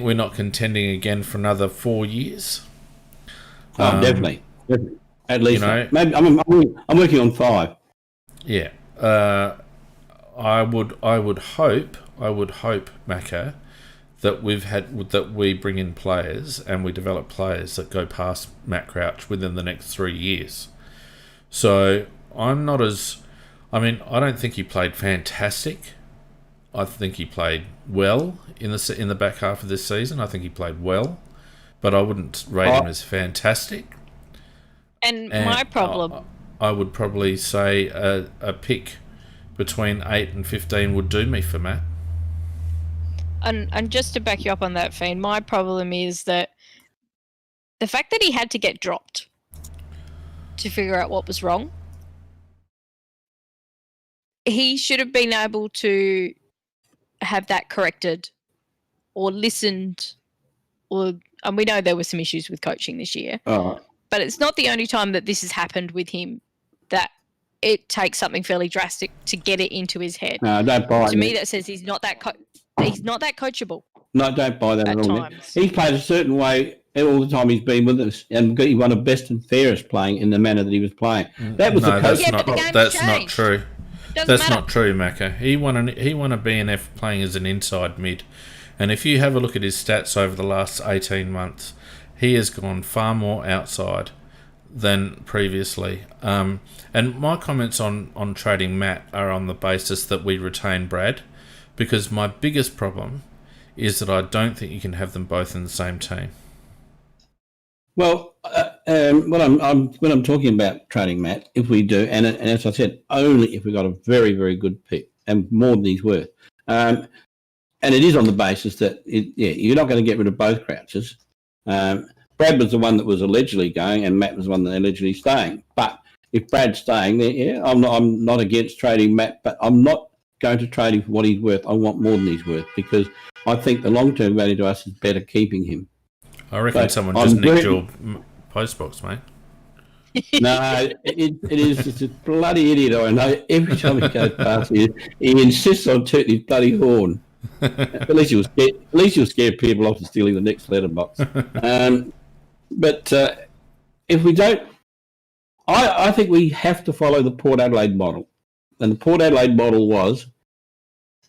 we're not contending again for another 4 years. Definitely. At least, maybe I'm working on 5. Yeah, I would hope, Macca, that we bring in players and we develop players that go past Matt Crouch within the next 3 years. So I don't think he played fantastic. I think he played well in the back half of this season. I think he played well, but I wouldn't rate him as fantastic. And my problem, I would probably say a pick between 8 and 15 would do me for Matt. And just to back you up on that, Fiend, my problem is that the fact that he had to get dropped to figure out what was wrong, he should have been able to have that corrected or listened, and we know there were some issues with coaching this year. Oh. But it's not the only time that this has happened with him, that it takes something fairly drastic to get it into his head. No, don't buy it. To me, that says he's not that coachable. No, don't buy that at all. Times. He's played a certain way all the time he's been with us, and he won a best and fairest playing in the manner that he was playing. That was the coach. That's not true. That's not true, Macca. He won a BNF playing as an inside mid, and if you have a look at his stats over the last 18 months, he has gone far more outside than previously. And my comments on trading Matt are on the basis that we retain Brad, because my biggest problem is that I don't think you can have them both in the same team. Well, when I'm talking about trading Matt, if we do, and as I said, only if we got a very, very good pick and more than he's worth, and it is on the basis that you're not going to get rid of both Crouches. Brad was the one that was allegedly going, and Matt was the one that allegedly staying. But if Brad's staying, then I'm not against trading Matt, but I'm not going to trade him for what he's worth. I want more than he's worth, because I think the long-term value to us is better keeping him. I reckon someone just nicked your postbox, mate. No, it is just a bloody idiot. I know. Every time he goes past, he insists on tooting his bloody horn. At least you'll scare people off to stealing the next letterbox. But if we don't, I think we have to follow the Port Adelaide model. And the Port Adelaide model was,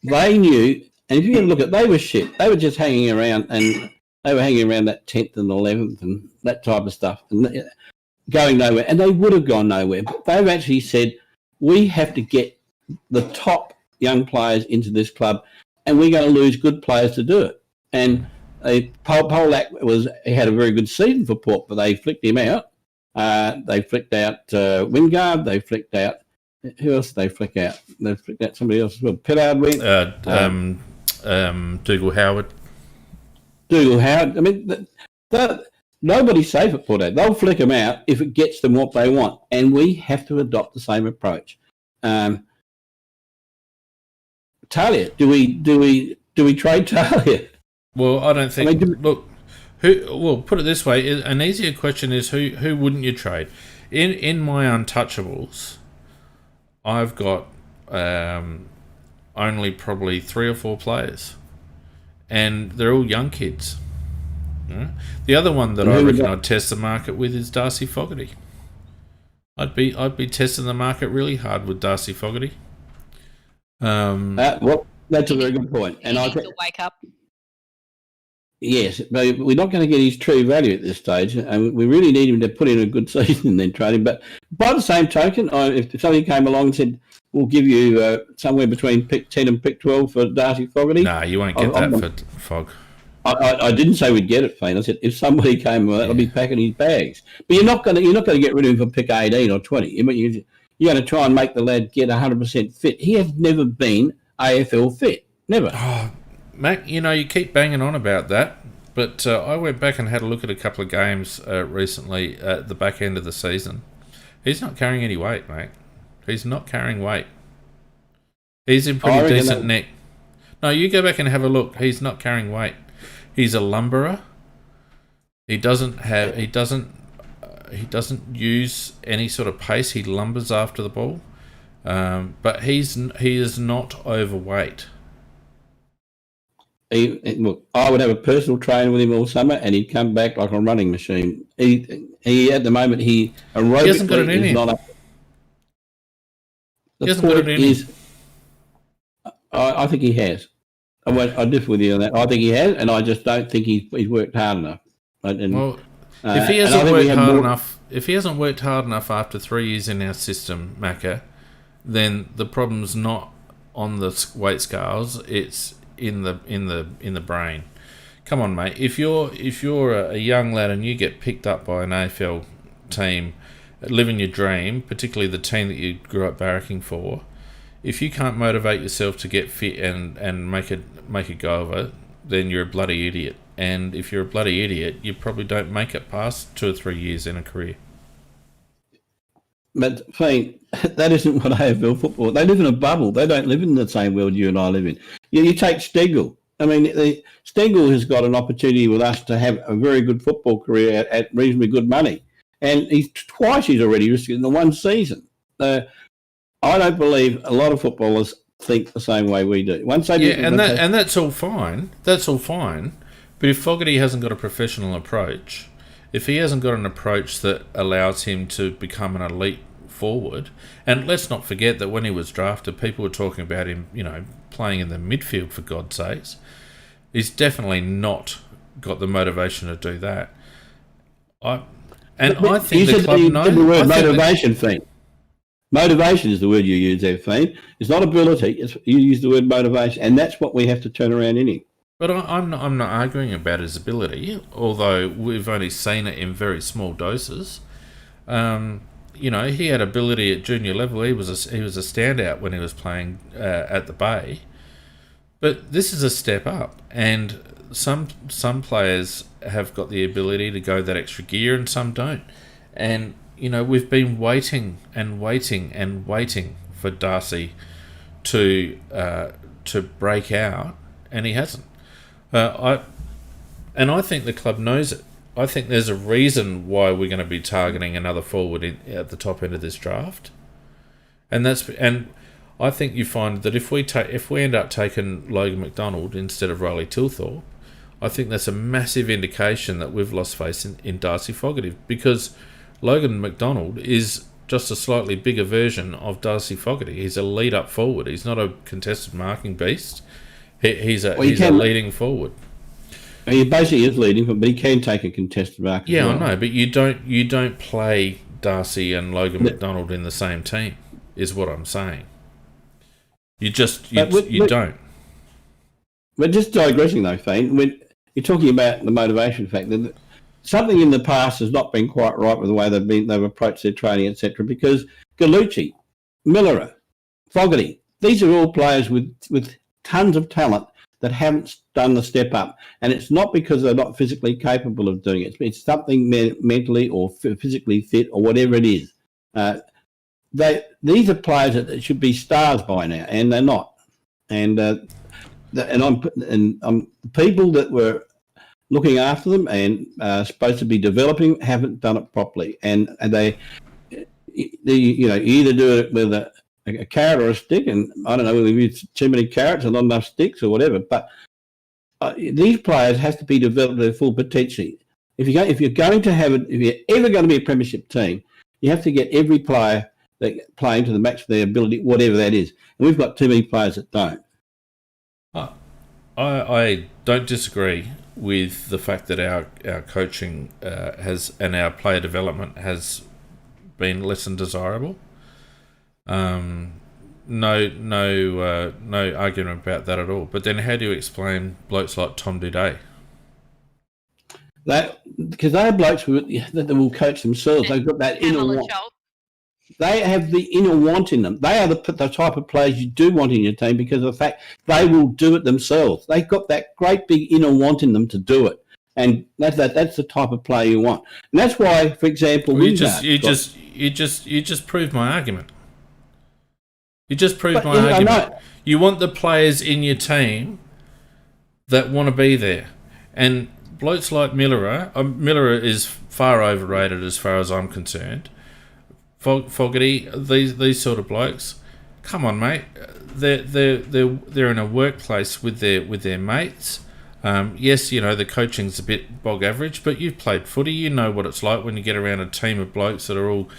they knew, and if you look at, they were shit. They were just hanging around, and they were hanging around that 10th and 11th and that type of stuff, and going nowhere. And they would have gone nowhere. But they've actually said, we have to get the top young players into this club, and we're going to lose good players to do it. And Polak he had a very good season for Port, but they flicked him out. They flicked out Wingard. They flicked out, who else did they flick out? They flicked out somebody else as well. Pillard went. Dougal Howard. Dougal Howard. I mean, nobody's safe at Port Adelaide. They'll flick them out if it gets them what they want, and we have to adopt the same approach. Talia, do we trade Talia? Well, I don't think. Look, put it this way: an easier question is who wouldn't you trade? In my untouchables, I've got only probably 3 or 4 players, and they're all young kids. Yeah? The other one that I reckon I'd test the market with is Darcy Fogarty. I'd be testing the market really hard with Darcy Fogarty. Well, that's a very good point. And I think to wake up. Yes, but we're not going to get his true value at this stage, and we really need him to put in a good season and then trade him. But by the same token, if somebody came along and said, we'll give you somewhere between pick 10 and pick 12 for Darcy Fogarty. No, you won't get that for Fog. I didn't say we'd get it, Fane. I said if somebody came with that, I'll be packing his bags. But you're not going to get rid of him for pick 18 or 20. You're going to try and make the lad get 100% fit. He has never been AFL fit. Never. Oh, Mac, you keep banging on about that, but I went back and had a look at a couple of games recently at the back end of the season. He's not carrying any weight, mate. He's not carrying weight. He's in pretty decent nick. No, you go back and have a look. He's not carrying weight. He's a lumberer. He doesn't use any sort of pace. He lumbers after the ball, but he is not overweight. Look, I would have a personal trainer with him all summer, and he'd come back like a running machine. He at the moment he hasn't got it in him. Not up. He hasn't got it in him. I think he has. I differ with you on that. I think he has, and I just don't think he's worked hard enough. If he hasn't worked hard enough after 3 years in our system, Macca, then the problem's not on the weight scales. It's in the brain. Come on, mate. If you're a young lad and you get picked up by an AFL team, living your dream, particularly the team that you grew up barracking for, if you can't motivate yourself to get fit and make a go of it, then you're a bloody idiot. And if you're a bloody idiot, you probably don't make it past 2 or 3 years in a career. But, Fane, that isn't what AFL football. They live in a bubble. They don't live in the same world you and I live in. You take Stengel. I mean, Stengel has got an opportunity with us to have a very good football career at reasonably good money. And he's already risked it in the one season. I don't believe a lot of footballers think the same way we do. Once they and that's all fine. That's all fine. But if Fogarty hasn't got a professional approach, if he hasn't got an approach that allows him to become an elite forward, and let's not forget that when he was drafted, people were talking about him, playing in the midfield, for God's sakes. He's definitely not got the motivation to do that. I think the club knows the word motivation thing. Motivation is the word you use there, Fiend. It's not ability. You use the word motivation, and that's what we have to turn around in him. But I'm not arguing about his ability, although we've only seen it in very small doses. He had ability at junior level. He was a standout when he was playing at the Bay. But this is a step up, and some players have got the ability to go that extra gear, and some don't. And we've been waiting and waiting and waiting for Darcy to break out, and he hasn't. I think the club knows it. I think there's a reason why we're going to be targeting another forward at the top end of this draft, and I think you find that if we end up taking Logan McDonald instead of Riley Tilthorpe, I think that's a massive indication that we've lost faith in Darcy Fogarty, because Logan McDonald is just a slightly bigger version of Darcy Fogarty. He's a lead-up forward. He's not a contested marking beast. He's a leading forward. He basically is leading, but he can take a contested mark. Yeah, I know, but you don't play Darcy and Logan McDonald in the same team, is what I'm saying. You don't. We're just digressing though, Fane. When you're talking about the motivation factor, something in the past has not been quite right with the way they've approached their training, etc. Because Gallucci, Miller, Fogarty, these are all players with tons of talent that haven't done the step up, and it's not because they're not physically capable of doing it. It's something mentally or physically fit or whatever it is. These are players that should be stars by now, and they're not. And people that were looking after them and supposed to be developing haven't done it properly, and they you either do it with a carrot or a stick, and I don't know whether we've used too many carrots and not enough sticks or whatever. But these players have to be developed to their full potential. If you're ever going to be a premiership team, you have to get every player playing to the max of their ability, whatever that is. And we've got too many players that don't. I don't disagree with the fact that our coaching and our player development has been less than desirable. No argument about that at all. But then, how do you explain blokes like Tom Duday? Because they are blokes that will coach themselves. They've got that inner want. They have the inner want in them. They are the type of players you do want in your team because of the fact they will do it themselves. They've got that great big inner want in them to do it, and that's the type of player you want. And that's why, for example, you just proved my argument. You just proved my argument. You want the players in your team that want to be there, and blokes like Miller is far overrated as far as I'm concerned. Fogarty, these sort of blokes, come on, mate. They're in a workplace with their mates. Yes, the coaching's a bit bog average, but you've played footy. You know what it's like when you get around a team of blokes that are all,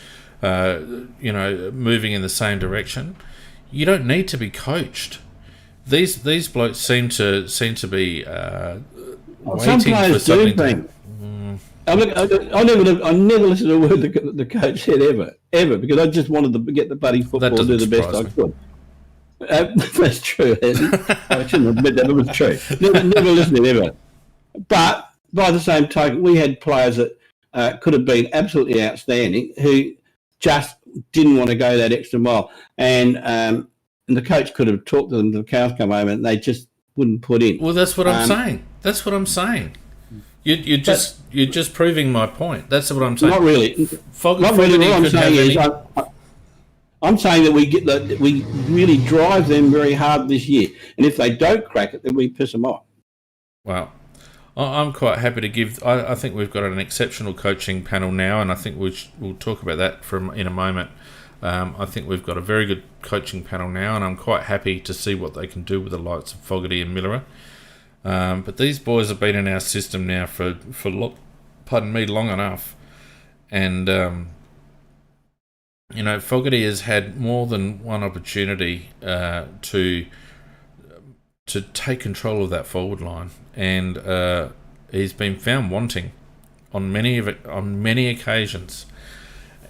moving in the same direction. You don't need to be coached. These blokes seem to be waiting for something. I never listened to a word the coach said ever, because I just wanted to get the bloody football and do the best I could. That's true. I shouldn't admit that, but it was true. Never listened to it ever. But by the same token, we had players that could have been absolutely outstanding who just didn't want to go that extra mile, and the coach could have talked to them till the cows come home, and they just wouldn't put in. Well, that's what I'm saying. That's what I'm saying. You're just proving my point. That's what I'm saying. Not really. Not really. What I'm saying is, I'm saying that we really drive them very hard this year, and if they don't crack it, then we piss them off. Well, I'm quite happy to give. I think we've got an exceptional coaching panel now, and I think we'll talk about that in a moment. I think we've got a very good coaching panel now, and I'm quite happy to see what they can do with the likes of Fogarty and Miller. But these boys have been in our system now for long enough, and Fogarty has had more than one opportunity to take control of that forward line, and he's been found wanting on many occasions.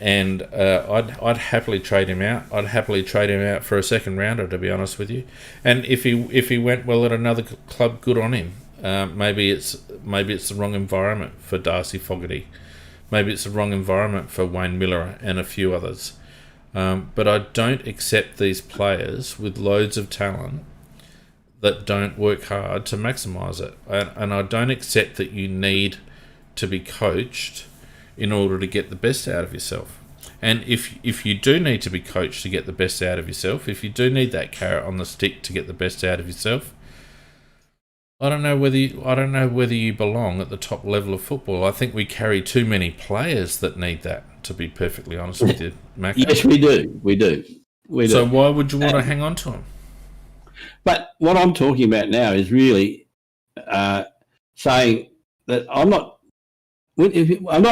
And I'd happily trade him out. I'd happily trade him out for a second rounder, to be honest with you. And if he went well at another club, good on him. Maybe it's the wrong environment for Darcy Fogarty. Maybe it's the wrong environment for Wayne Miller and a few others. But I don't accept these players with loads of talent that don't work hard to maximise it. And I don't accept that you need to be coached in order to get the best out of yourself. And if you do need to be coached to get the best out of yourself, if you do need that carrot on the stick to get the best out of yourself, I don't know whether you belong at the top level of football. I think we carry too many players that need that, to be perfectly honest with you, Mac. Yes, we do. So why would you want to hang on to them? But what I'm talking about now is really saying that I'm not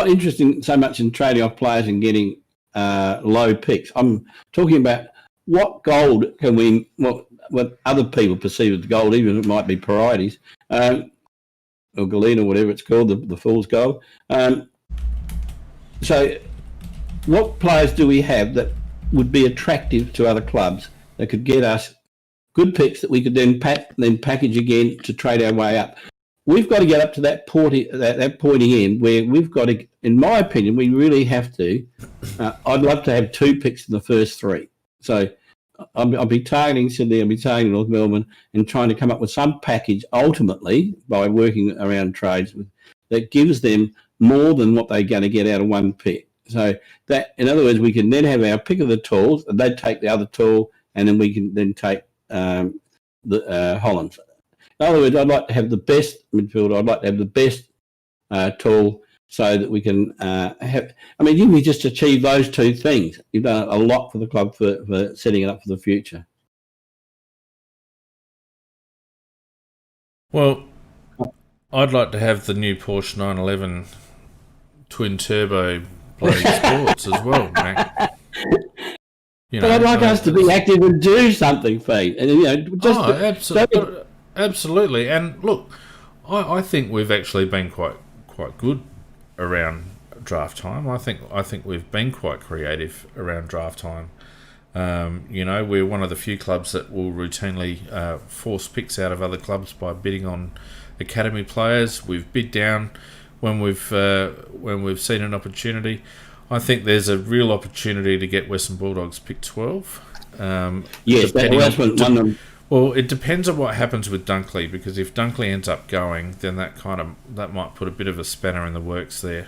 interested so much in trading off players and getting low picks. I'm talking about what gold can we, what other people perceive as gold, even if it might be priorities, or Galena, whatever it's called, the fool's gold. So what players do we have that would be attractive to other clubs that could get us good picks that we could then package again to trade our way up? We've got to get up to that pointing end where we've got to, in my opinion, we really have to. I'd love to have 2 picks in the first 3. So I'll be targeting Sydney, I'll be targeting North Melbourne, and trying to come up with some package ultimately by working around trades that gives them more than what they're going to get out of 1 pick. So that, in other words, we can then have our pick of the tools, and they'd take the other tool, and then we can then take the Hollands. In other words, I'd like to have the best midfielder. I'd like to have the best tool so that we can have... I mean, if we just achieve those 2 things, you've done a lot for the club for setting it up for the future. Well, I'd like to have the new Porsche 911 twin turbo bloody sports as well, Mac. But I'd like us to be active and do something, Fee. And absolutely. And look, I think we've actually been quite good around draft time. I think we've been quite creative around draft time. We're one of the few clubs that will routinely force picks out of other clubs by bidding on academy players. We've bid down when we've seen an opportunity. I think there's a real opportunity to get Western Bulldogs pick 12. Yes, that's one. Well, it depends on what happens with Dunkley, because if Dunkley ends up going, then that might put a bit of a spanner in the works there.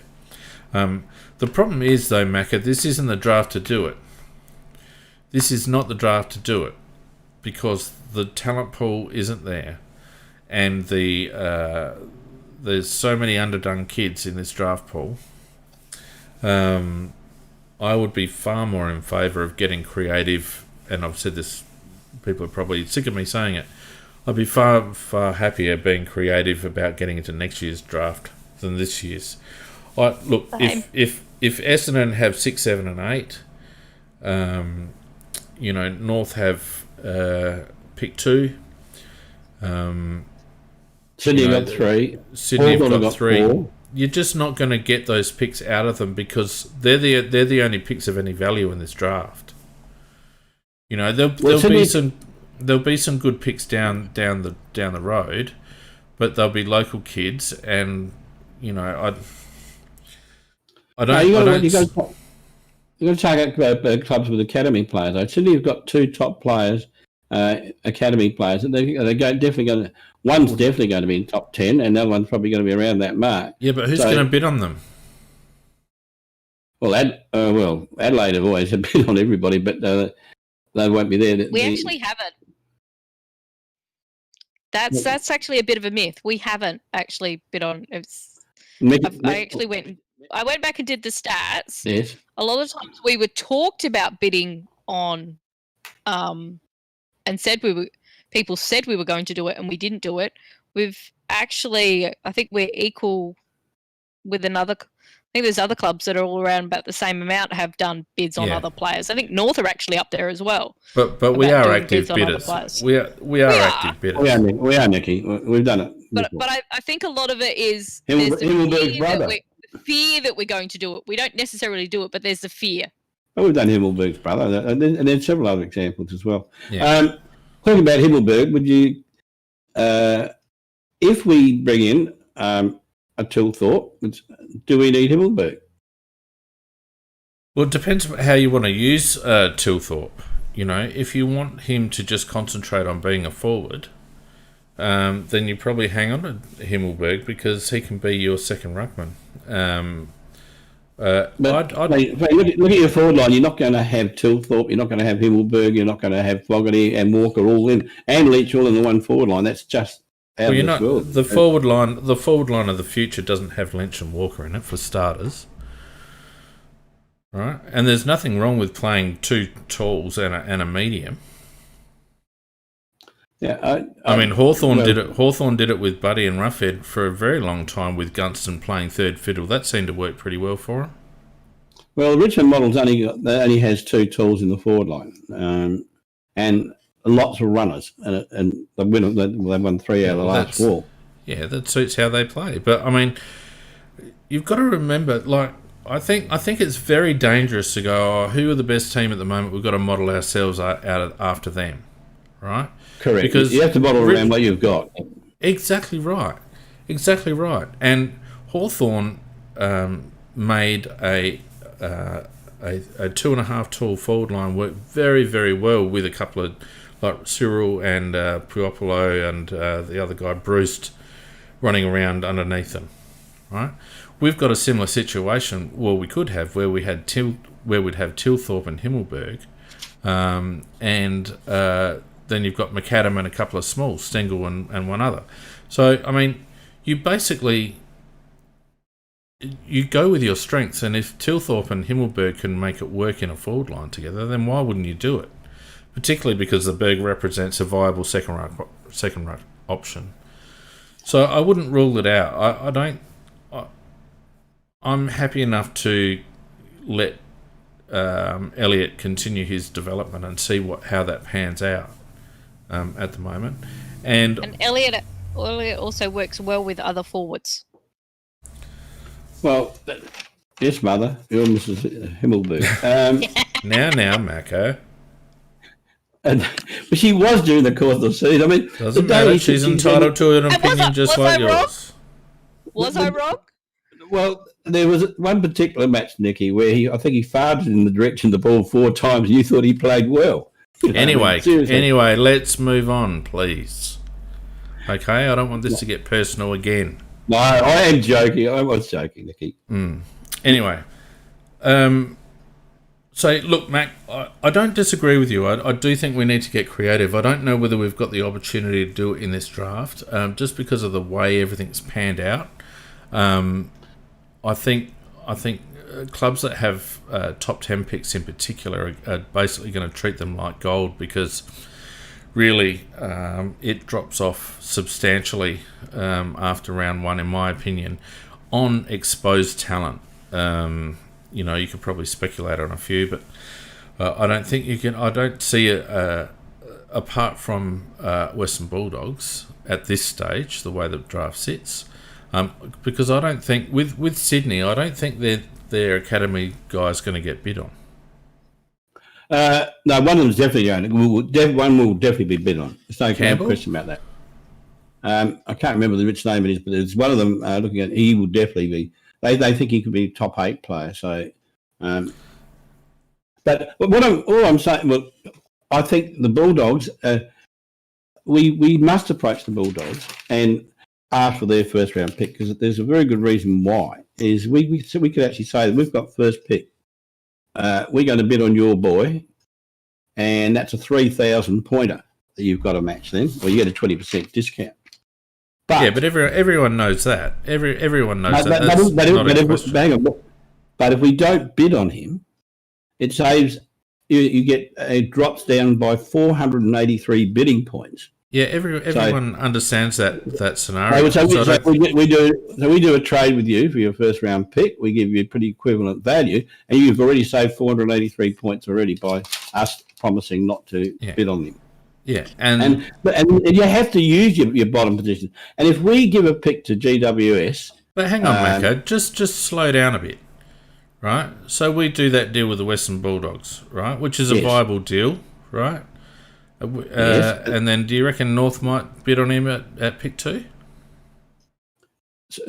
The problem is, though, Macca, this isn't the draft to do it. This is not the draft to do it, because the talent pool isn't there, and there's so many underdone kids in this draft pool. I would be far more in favour of getting creative, and I've said this, people are probably sick of me saying it, I'd be far, far happier being creative about getting into next year's draft than this year's. Look, if Essendon have 6, 7 and 8, North have pick 2. Sydney got 3. Sydney have got 3. 4. You're just not going to get those picks out of them because they're the only picks of any value in this draft. There'll be some good picks down the road, but they'll be local kids, and I don't. You got to target clubs with academy players. Sydney have got 2 top players, academy players, and they're definitely going to. One's definitely going to be in top 10, and the other one's probably going to be around that mark. Yeah, but who's going to bid on them? Well, Adelaide have always bid on everybody, but they won't be there. We actually haven't. That's actually a bit of a myth. We haven't actually bid on. I actually went and I went back and did the stats. Yes. A lot of times we were talked about bidding on, and people said we were going to do it, and we didn't do it. We've actually, I think we're equal with another. I think there's other clubs that are all around about the same amount have done bids on other players. I think North are actually up there as well. But we are active bidders. We are active bidders. We are, Nikki. We've done it. But I think a lot of it is Himmelberg's brother. The fear that we're going to do it. We don't necessarily do it, but there's the fear. Well, we've done Himmelberg's brother, and then several other examples as well. Yeah. Talking about Himmelberg, would you, if we bring in a Tilthorpe, do we need Himmelberg? Well, it depends how you want to use Tilthorpe. You know, if you want him to just concentrate on being a forward, then you probably hang on to Himmelberg because he can be your second ruckman. Look at your forward line. You're not going to have Tilthorpe. You're not going to have Himmelberg. You're not going to have Fogarty and Walker all in, and Leach all in the one forward line. That's just out of this world. The forward line. The forward line of the future doesn't have Lynch and Walker in it for starters. Right, and there's nothing wrong with playing two talls and a medium. Yeah, I mean Hawthorn did it. Hawthorn did it with Buddy and Roughhead for a very long time with Gunston playing third fiddle. That seemed to work pretty well for him. Well, Richmond Models only has two talls in the forward line, and lots of runners, and they won 3 out of the last 4. Yeah, that suits how they play. But I mean, you've got to remember, like. I think it's very dangerous to go, who are the best team at the moment? We've got to model ourselves after them, right? Correct. Because you have to model around what you've got. Exactly right. And Hawthorn made a 2.5 tall forward line work very, very well with a couple of like Cyril and Puopolo and the other guy Bruce running around underneath them, right? We've got a similar situation. Well, we could have where we'd have Tilthorpe and Himmelberg, and then you've got McAdam and a couple of smalls, Stengel and one other. So I mean, you basically you go with your strengths, and if Tilthorpe and Himmelberg can make it work in a forward line together, then why wouldn't you do it? Particularly because the Berg represents a viable second ruck option. So I wouldn't rule it out. I'm happy enough to let Elliot continue his development and see how that pans out at the moment. And Elliot also works well with other forwards. Well, yes, Mother, you're Mrs. Himmelberg. Now, Mako. But she was during the course of the season. I mean, doesn't matter. She's entitled to an opinion just like yours. Was I wrong? Well, there was one particular match, Nicky, where I think he farted in the direction of the ball 4 times, and you thought he played well. Anyway, let's move on, please. Okay, I don't want this to get personal again. No, I am joking. I was joking, Nicky. Anyway, so look, Mac, I don't disagree with you. I do think we need to get creative. I don't know whether we've got the opportunity to do it in this draft, just because of the way everything's panned out. I think clubs that have top 10 picks in particular are basically going to treat them like gold because really it drops off substantially after round 1, in my opinion, on exposed talent. You know, you could probably speculate on a few, but I don't think you can. I don't see apart from Western Bulldogs at this stage, the way the draft sits. Because I don't think with Sydney, I don't think their academy guys going to get bid on. No, one of them's definitely going. One will definitely be bid on. There's no question about that. I can't remember which name it is, but it's one of them. Looking at, he will definitely be. They think he could be a top 8 player. So, but all I'm saying, well, I think the Bulldogs. We must approach the Bulldogs and ask for their first round pick because there's a very good reason why. Is we could actually say that we've got first pick. We're going to bid on your boy, and that's a 3,000 pointer that you've got to match then, or you get a 20% discount. But everyone knows that. Everyone knows that. But if we don't bid on him, it saves you get it drops down by 483 bidding points. Yeah, everyone understands that scenario. So we do a trade with you for your first round pick. We give you pretty equivalent value, and you've already saved 483 points already by us promising not to bid on him. Yeah, and you have to use your bottom position. And if we give a pick to GWS, but hang on, Macca, just slow down a bit, right? So we do that deal with the Western Bulldogs, right, which is a viable deal, right? Yes. And then do you reckon North might bid on him at pick 2?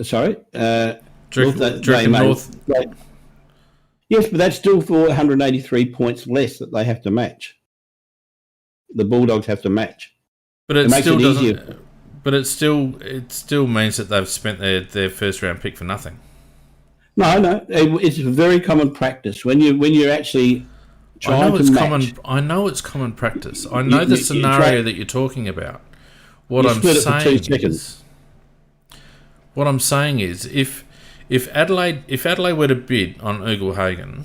Sorry? Do you reckon North... Yes, but that's still 483 points less that they have to match. The Bulldogs have to match. But it still doesn't... Easier. But it still means that they've spent their first round pick for nothing. No. It's a very common practice. When you're actually... I know it's common practice. I know the scenario that you're talking about. What I'm saying is, if Adelaide were to bid on Ugle-Hagan,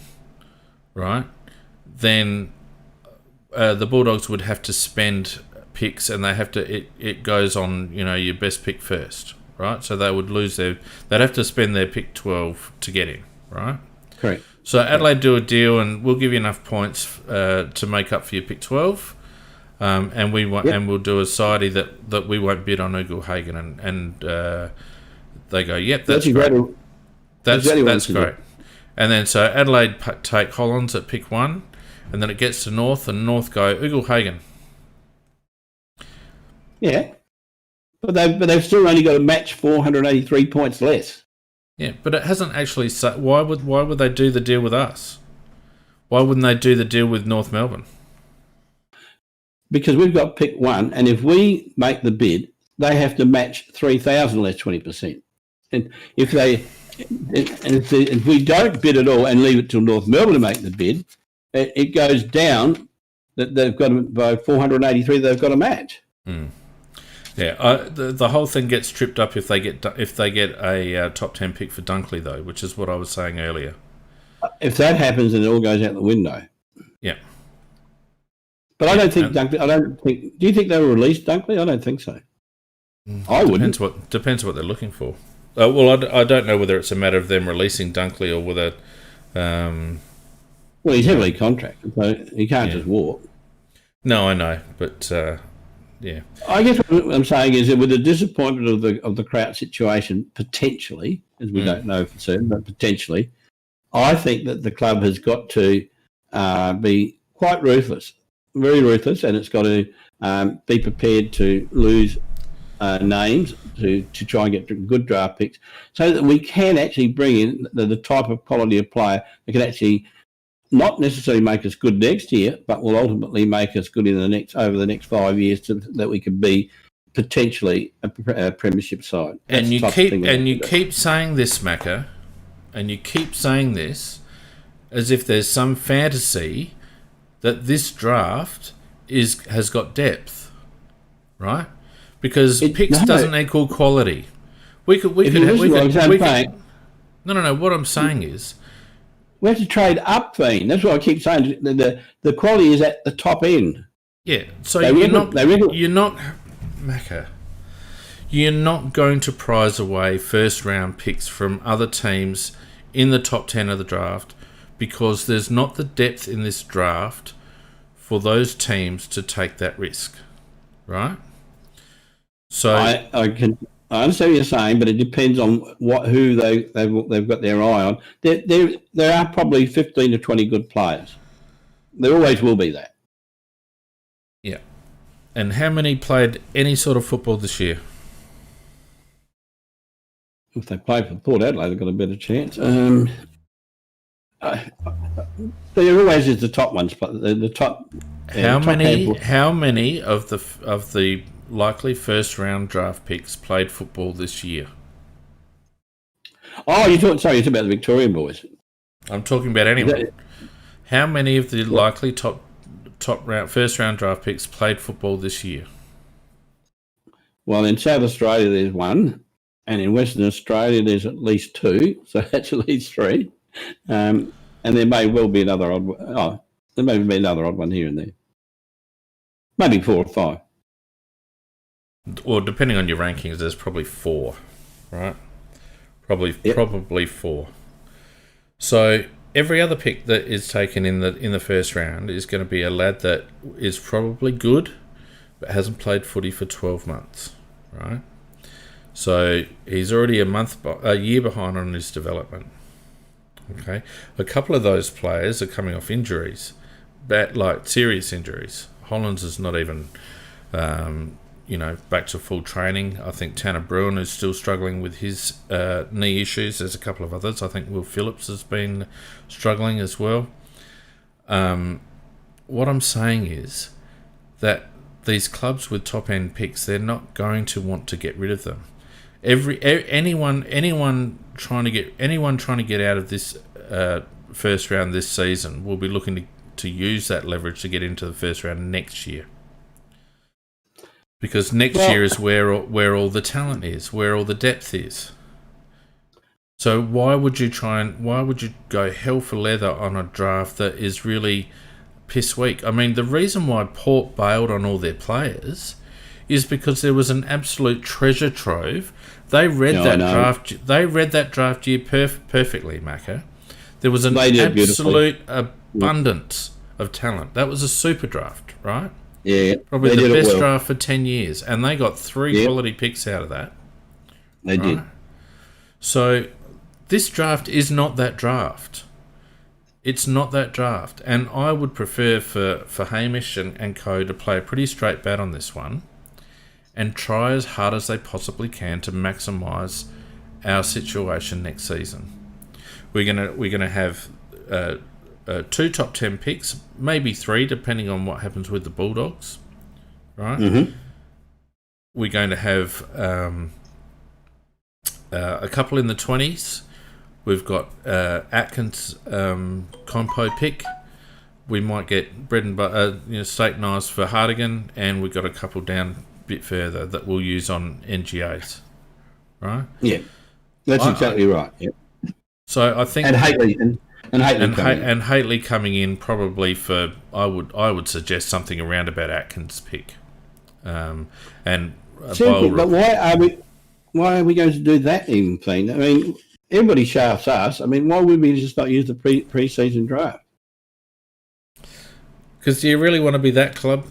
right, then the Bulldogs would have to spend picks, and they have to. It goes on, your best pick first, right? So they would they'd have to spend their pick 12 to get in, right? Correct. So Adelaide do a deal, and we'll give you enough points to make up for your pick 12, and we'll do a sidey that we won't bid on Ugle-Hagan, and they go, yep, that's great. That's great. And then so Adelaide take Hollands at pick 1, and then it gets to North, and North go Ugle-Hagan. Yeah, but they've still only got to match 483 points less. Yeah, but it hasn't actually. Why would they do the deal with us? Why wouldn't they do the deal with North Melbourne? Because we've got pick 1, and if we make the bid, they have to match 3,000 less 20%. And if we don't bid at all and leave it till North Melbourne to make the bid, it goes down. That they've got by 483. They've got to match. Mm. Yeah, the whole thing gets tripped up if they get a top 10 pick for Dunkley, though, which is what I was saying earlier. If that happens, then it all goes out the window. Yeah, but I don't think Dunkley. Do you think they will release Dunkley? I don't think so. I wouldn't. Depends what they're looking for. Well, I don't know whether it's a matter of them releasing Dunkley or whether. Well, he's heavily contracted, so he can't just walk. No, I know, but. Yeah, I guess what I'm saying is that with the disappointment of the Kraut situation, potentially, as we don't know for certain, but potentially, I think that the club has got to be quite ruthless, very ruthless, and it's got to be prepared to lose names to try and get good draft picks, so that we can actually bring in the type of quality of player that can actually not necessarily make us good next year, but will ultimately make us good over the next 5 years, that we could be potentially a premiership side. And you keep saying this, Macca, and you keep saying this as if there's some fantasy that this draft has got depth, right? Because picks doesn't equal quality. No. What I'm saying is, we have to trade up, Fiend. That's what I keep saying. The quality is at the top end. Yeah, so you're not, Macca, you're not going to prize away first-round picks from other teams in the top 10 of the draft because there's not the depth in this draft for those teams to take that risk, right? So I understand what you're saying, but it depends on who they've got their eye on. There are probably 15 to 20 good players. There always will be that. Yeah. And how many played any sort of football this year? If they play for Port Adelaide, they've got a better chance. There always is the top ones, but the top. How many of the likely first round draft picks played football this year? Oh, you're talking about the Victorian boys. I'm talking about anyone. How many of the likely first round draft picks played football this year? Well, in South Australia, there's one, and in Western Australia, there's at least two, so that's at least three. And there may well be another odd one. Oh, there may be another odd one here and there. Maybe 4 or 5. Or depending on your rankings, there's probably 4, right? Probably 4. So every other pick that is taken in the first round is going to be a lad that is probably good, but hasn't played footy for 12 months, right? So he's already a year behind on his development. Okay, a couple of those players are coming off injuries, like serious injuries. Hollands is not even, back to full training. I think Tanner Bruin is still struggling with his knee issues. There's a couple of others. I think Will Phillips has been struggling as well. What I'm saying is that these clubs with top end picks, they're not going to want to get rid of them. Anyone trying to get out of this first round this season will be looking to use that leverage to get into the first round next year, because next year is where all the talent is, where all the depth is. So why would you go hell for leather on a draft that is really piss weak? I mean, the reason why Port bailed on all their players is because there was an absolute treasure trove. They read that draft year perfectly, Macca. There was an absolute abundance of talent. That was a super draft, right? Yeah, probably the best draft for 10 years, and they got 3 quality picks out of that. They did. So this draft is not that draft. It's not that draft, and I would prefer for Hamish and co to play a pretty straight bat on this one, and try as hard as they possibly can to maximise our situation next season. We're gonna have 2 top 10 picks, maybe 3, depending on what happens with the Bulldogs, right? Mm-hmm. We're going to have a couple in the 20s. We've got Atkins compo pick. We might get bread and butter, steak knives for Hardigan, and we've got a couple down a bit further that we'll use on NGAs, right? Yeah, that's exactly right. Yeah. So I think and Hately coming in probably for I would suggest something around about Atkins' pick, Simple, but why are we going to do that even thing? I mean, everybody shafts us. I mean, why would we just not use the pre-season draft? Because do you really want to be that club?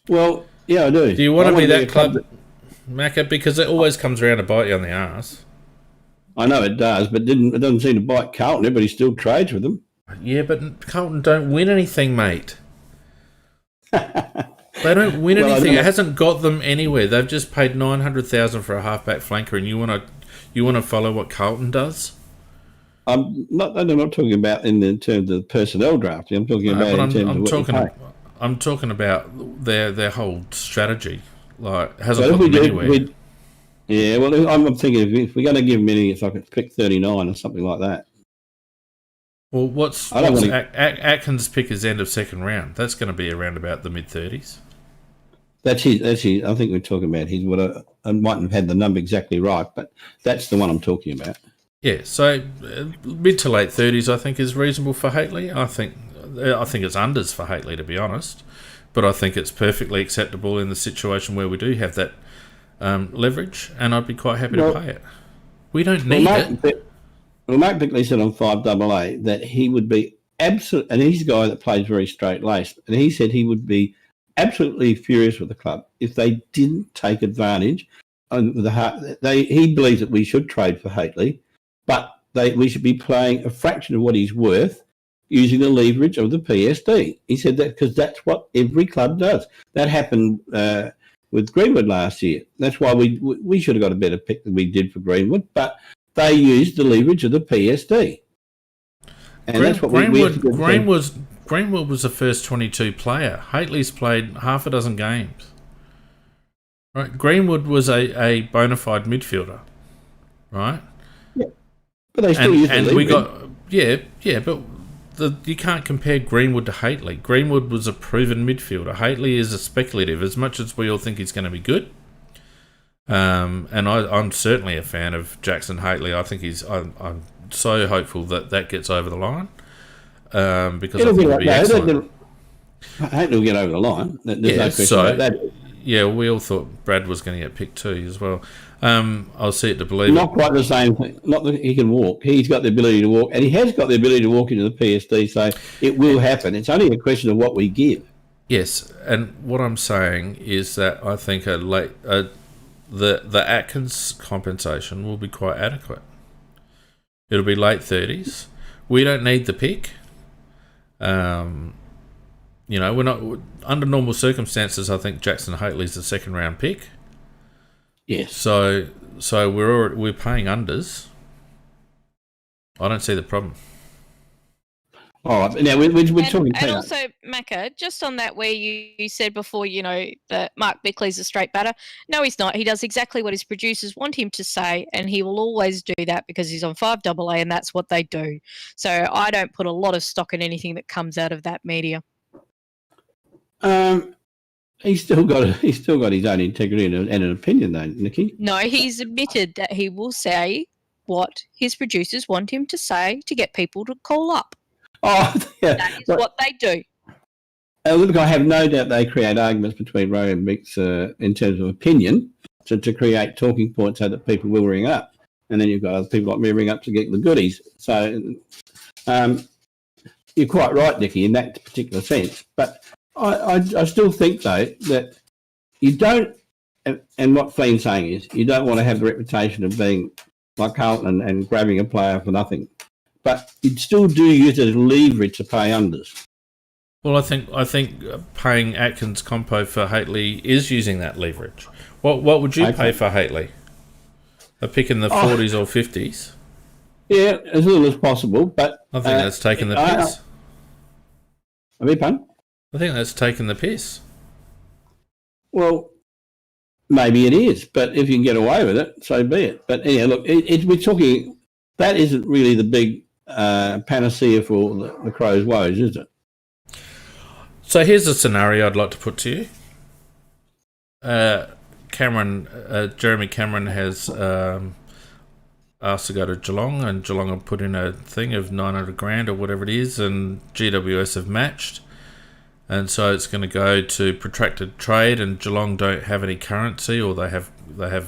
Well, yeah, I do. Do you want to be that club, Macca? Because it always comes around to bite you on the arse. I know it does, but it doesn't seem to bite Carlton. Everybody still trades with them. Yeah, but Carlton don't win anything, mate. They don't win anything. It hasn't got them anywhere. They've just paid $900,000 for a halfback flanker, and you want to follow what Carlton does? I'm not talking about in terms of the personnel draft. I'm talking about in terms of what you pay. I'm talking about their whole strategy. Like, hasn't got them anywhere. Yeah, well, I'm thinking if we're going to give him any, if I could pick 39 or something like that. Well, what's Atkins' pick is end of second round. That's going to be around about the mid-30s. That's his. I think we're talking about his. I mightn't have had the number exactly right, but that's the one I'm talking about. Yeah, so mid to late 30s, I think, is reasonable for Hately. I think it's unders for Hately, to be honest, but I think it's perfectly acceptable in the situation where we do have that leverage, and I'd be quite happy to pay it. We don't need it. Mark Bickley said on 5AA that he would be absolute, and he's a guy that plays very straight-laced, and he said he would be absolutely furious with the club if they didn't take advantage of he believes that we should trade for Hately, but we should be playing a fraction of what he's worth using the leverage of the PSD. He said that because that's what every club does. That happened with Greenwood last year. That's why we should have got a better pick than we did for Greenwood, but they used the leverage of the PSD. And that's what Greenwood was the first 22 player. Hately's played half a dozen games. Right? Greenwood was a bona fide midfielder. Right? Yeah. But they still used the leverage. but you can't compare Greenwood to Haitley. Greenwood was a proven midfielder. Haitley is a speculative, as much as we all think he's going to be good. And I'm certainly a fan of Jackson Haitley. I think I'm so hopeful that gets over the line, because I think it'll be excellent. Haitley will get over the line. There's no question about that. Yeah, we all thought Brad was going to get picked too as well. I'll see it to believe Not quite the same thing. Not that he can walk. He's got the ability to walk, and he has got the ability to walk into the PSD, so it will happen. It's only a question of what we give. Yes, and what I'm saying is that I think the Atkins compensation will be quite adequate. It'll be late 30s. We don't need the pick. We're not under normal circumstances. I think Jackson Haitley's the second round pick. Yes. So we're paying unders. I don't see the problem. All right. Now we're talking. And also, Macca, just on that, where you said before, that Mark Bickley's a straight batter. No, he's not. He does exactly what his producers want him to say, and he will always do that because he's on 5AA, and that's what they do. So I don't put a lot of stock in anything that comes out of that media. He's still got his own integrity and an opinion, though, Nikki. No, he's admitted that he will say what his producers want him to say to get people to call up. Oh, yeah. That is what they do. Look, I have no doubt they create arguments between Ray and Mix in terms of opinion to create talking points so that people will ring up. And then you've got other people like me ring up to get the goodies. So you're quite right, Nikki, in that particular sense. But I still think, though, that you don't, and what Fleen's saying is, you don't want to have the reputation of being like Carlton and grabbing a player for nothing. But you'd still do use it as leverage to pay unders. Well, I think paying Atkins compo for Haitley is using that leverage. What would you pay for Haitley? A pick in the 40s or 50s? Yeah, as little as possible, but I think that's taking the piss. I beg your pardon? I think that's taking the piss. Well, maybe it is, but if you can get away with it, so be it. But yeah, look, we're talking. That isn't really the big panacea for the Crows' woes, is it? So here's a scenario I'd like to put to you. Jeremy Cameron has asked to go to Geelong, and Geelong have put in a thing of 900 grand or whatever it is, and GWS have matched. And so it's going to go to protracted trade, and Geelong don't have any currency, or they have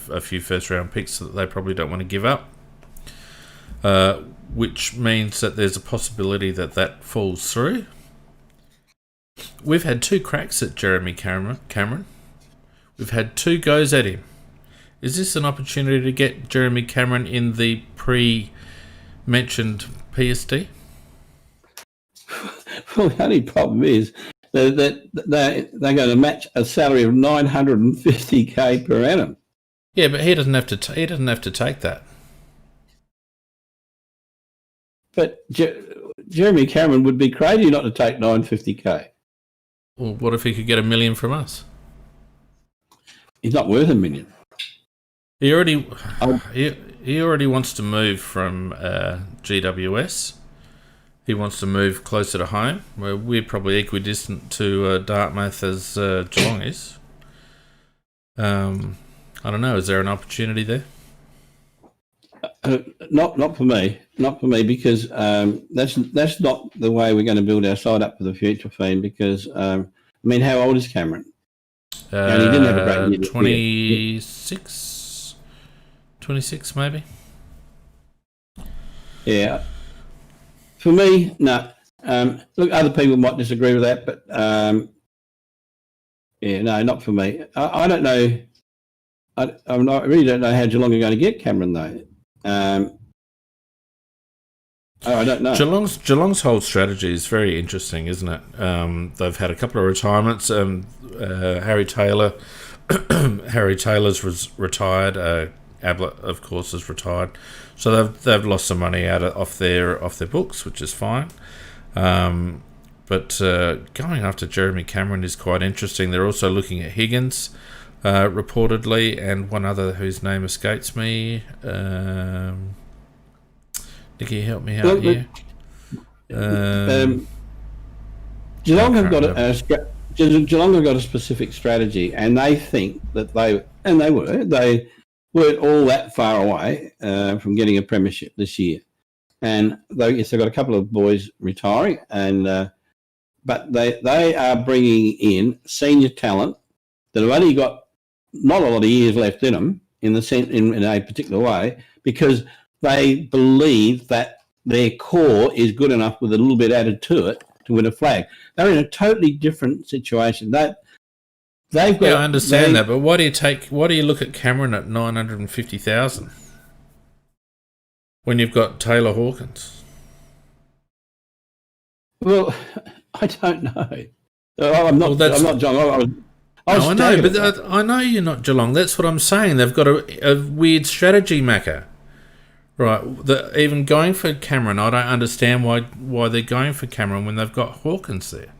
a few first round picks that they probably don't want to give up, which means that there's a possibility that falls through. We've had 2 cracks at Jeremy Cameron. We've had 2 goes at him. Is this an opportunity to get Jeremy Cameron in the pre-mentioned PSD? Well, the only problem is that they're going to match a salary of $950K per annum. Yeah, but he doesn't have to take that. But Jeremy Cameron would be crazy not to take $950K. Well, what if he could get $1 million from us? He's not worth $1 million. He already wants to move from GWS. He wants to move closer to home. Where we're probably equidistant to Dartmouth as Geelong is. I don't know. Is there an opportunity there? Not for me. Not for me, because that's not the way we're going to build our side up for the future, Fiend. Because how old is Cameron? And he didn't have a great year. 26 maybe. Yeah. For me, no. Look, other people might disagree with that, but no, not for me. I don't know. I really don't know how Geelong are going to get Cameron, though. I don't know. Geelong's whole strategy is very interesting, isn't it? They've had a couple of retirements. Harry Taylor's retired. Ablett, of course, is retired. So they've lost some money off their books, which is fine. But going after Jeremy Cameron is quite interesting. They're also looking at Higgins, reportedly, and one other whose name escapes me. Nicky, help me out here. Geelong have got Geelong have got a specific strategy, and they think that they weren't all that far away from getting a premiership this year. And they've got a couple of boys retiring, and but they are bringing in senior talent that have only got not a lot of years left in them in a particular way, because they believe that their core is good enough with a little bit added to it to win a flag. They're in a totally different situation. They've got. Yeah, I understand that, but why do you look at Cameron at 950,000 when you've got Taylor Hawkins? Well, I don't know. I'm not Geelong. I know, but I know you're not Geelong. That's what I'm saying. They've got a weird strategy, Macca. Right, even going for Cameron, I don't understand why they're going for Cameron when they've got Hawkins there.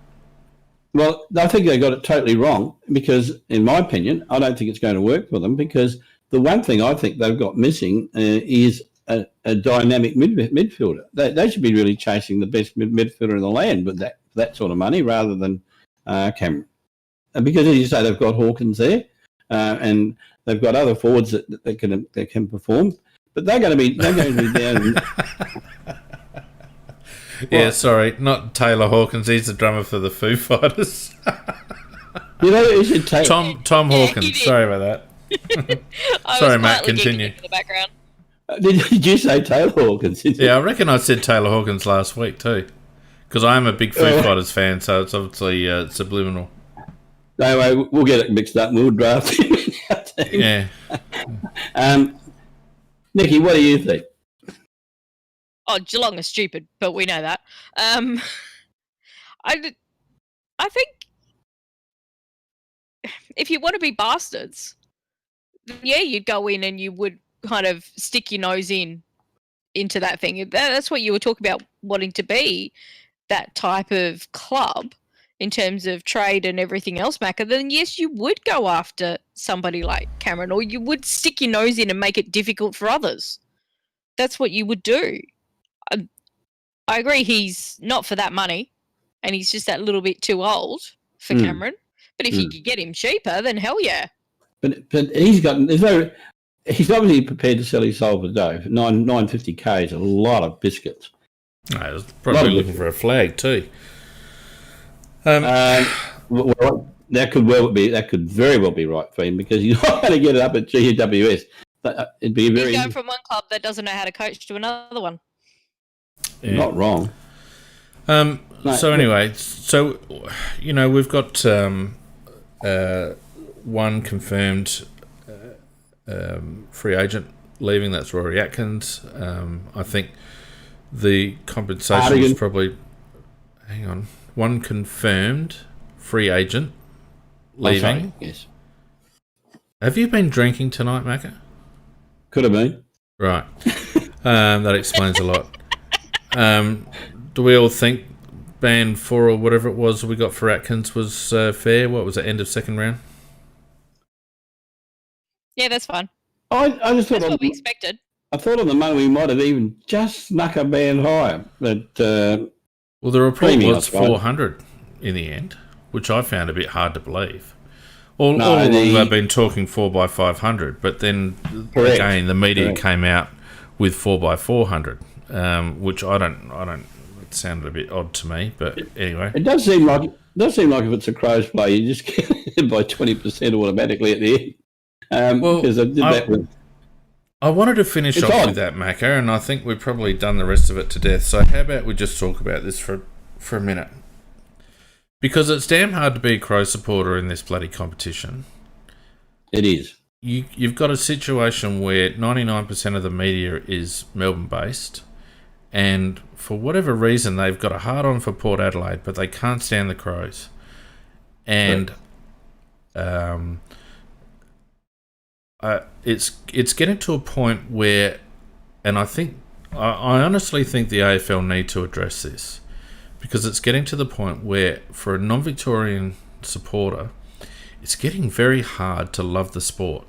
Well, I think they got it totally wrong because, in my opinion, I don't think it's going to work for them, because the one thing I think they've got missing is a dynamic midfielder. They should be really chasing the best midfielder in the land with that sort of money rather than Cameron. And because, as you say, they've got Hawkins there, and they've got other forwards that can perform. But they're going to be down. Yeah, sorry, not Taylor Hawkins. He's the drummer for the Foo Fighters. You know, you should take Tom Hawkins. Sorry about that. Sorry, Matt. Continue. In the background. Did you say Taylor Hawkins? Yeah, I reckon I said Taylor Hawkins last week too, because I am a big Foo Fighters fan, so it's obviously subliminal. No way, we'll get it mixed up and we'll draft him in our team. Yeah. Nikki, what do you think? Oh, Geelong is stupid, but we know that. I think if you want to be bastards, yeah, you'd go in and you would kind of stick your nose into that thing. That's what you were talking about, wanting to be that type of club in terms of trade and everything else, Macca. Then yes, you would go after somebody like Cameron, or you would stick your nose in and make it difficult for others. That's what you would do. I agree he's not for that money, and he's just that little bit too old for Cameron. But if you could get him cheaper, then hell yeah. But he's obviously prepared to sell his soul for dough. 950K is a lot of biscuits. No, he's probably looking for a flag too. Well, that could very well be right for him, because you're not going to get it up at GWS. It'd be very. He's going from one club that doesn't know how to coach to another one. Yeah. Not wrong. So anyway, we've got one confirmed free agent leaving. That's Rory Atkins. I think the compensation is probably. Hang on. One confirmed free agent leaving. Yes. Have you been drinking tonight, Macca? Could have been. Right. That explains a lot. Do we all think band 4 or whatever it was we got for Atkins was fair? What was it, end of second round? Yeah, that's fine. I just thought that's what we expected. I thought on the money we might have even just snuck a band higher. But well, the report was 400 in the end, which I found a bit hard to believe. All along they've been talking 4x500, but then again the media came out with 4x400, which I don't. It sounded a bit odd to me, but anyway, it does seem like if it's a Crows play, you just get it by 20% automatically at the end. Because I did that with. I wanted to finish off with that, Macca, and I think we've probably done the rest of it to death. So how about we just talk about this for a minute? Because it's damn hard to be a Crow supporter in this bloody competition. It is. You've got a situation where 99% of the media is Melbourne-based, and for whatever reason, they've got a hard-on for Port Adelaide, but they can't stand the Crows. And it's getting to a point where, and I honestly think the AFL need to address this, because it's getting to the point where, for a non-Victorian supporter, it's getting very hard to love the sport.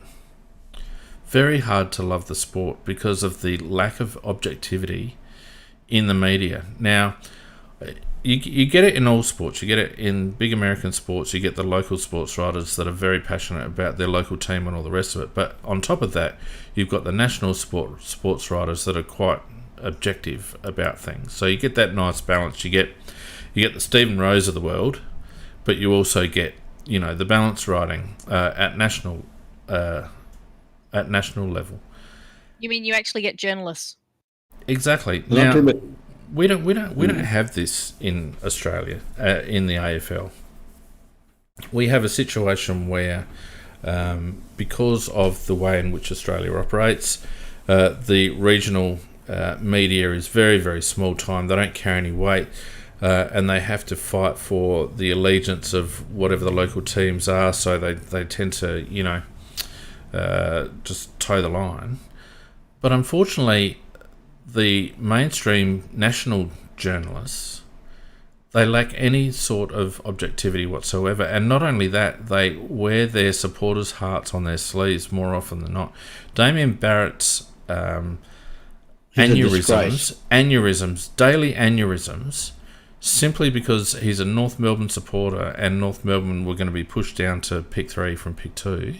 Very hard to love the sport because of the lack of objectivity in the media. Now, You get it in all sports. You get it in big American sports. You get the local sports writers that are very passionate about their local team and all the rest of it. But on top of that, you've got the national sports writers that are quite objective about things. So you get that nice balance. You get the Stephen Rose of the world, but you also get the balance writing at national level. You mean you actually get journalists? Exactly. Now, we don't have this in Australia in the AFL. We have a situation where, because of the way in which Australia operates, the regional media is very, very small time. They don't carry any weight, and they have to fight for the allegiance of whatever the local teams are. So they tend to just toe the line. But unfortunately, the mainstream national journalists, they lack any sort of objectivity whatsoever. And not only that, they wear their supporters' hearts on their sleeves more often than not. Damien Barrett's daily aneurysms, simply because he's a North Melbourne supporter and North Melbourne were going to be pushed down to pick 3 from pick 2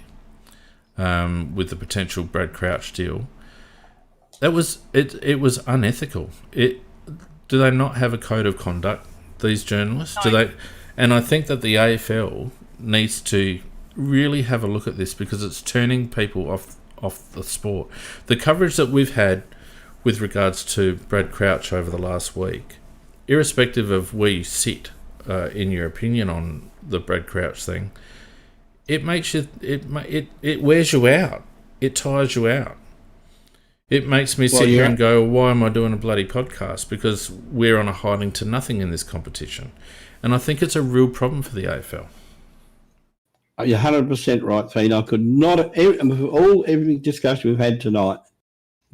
with the potential Brad Crouch deal. That was it. It was unethical. Do they not have a code of conduct, these journalists? No. Do they? And I think that the AFL needs to really have a look at this, because it's turning people off the sport. The coverage that we've had with regards to Brad Crouch over the last week, irrespective of where you sit in your opinion on the Brad Crouch thing, it makes you it wears you out. It tires you out. It makes me sit here and go, why am I doing a bloody podcast? Because we're on a hiding to nothing in this competition. And I think it's a real problem for the AFL. You're 100% right, Fiend. I could not, every discussion we've had tonight,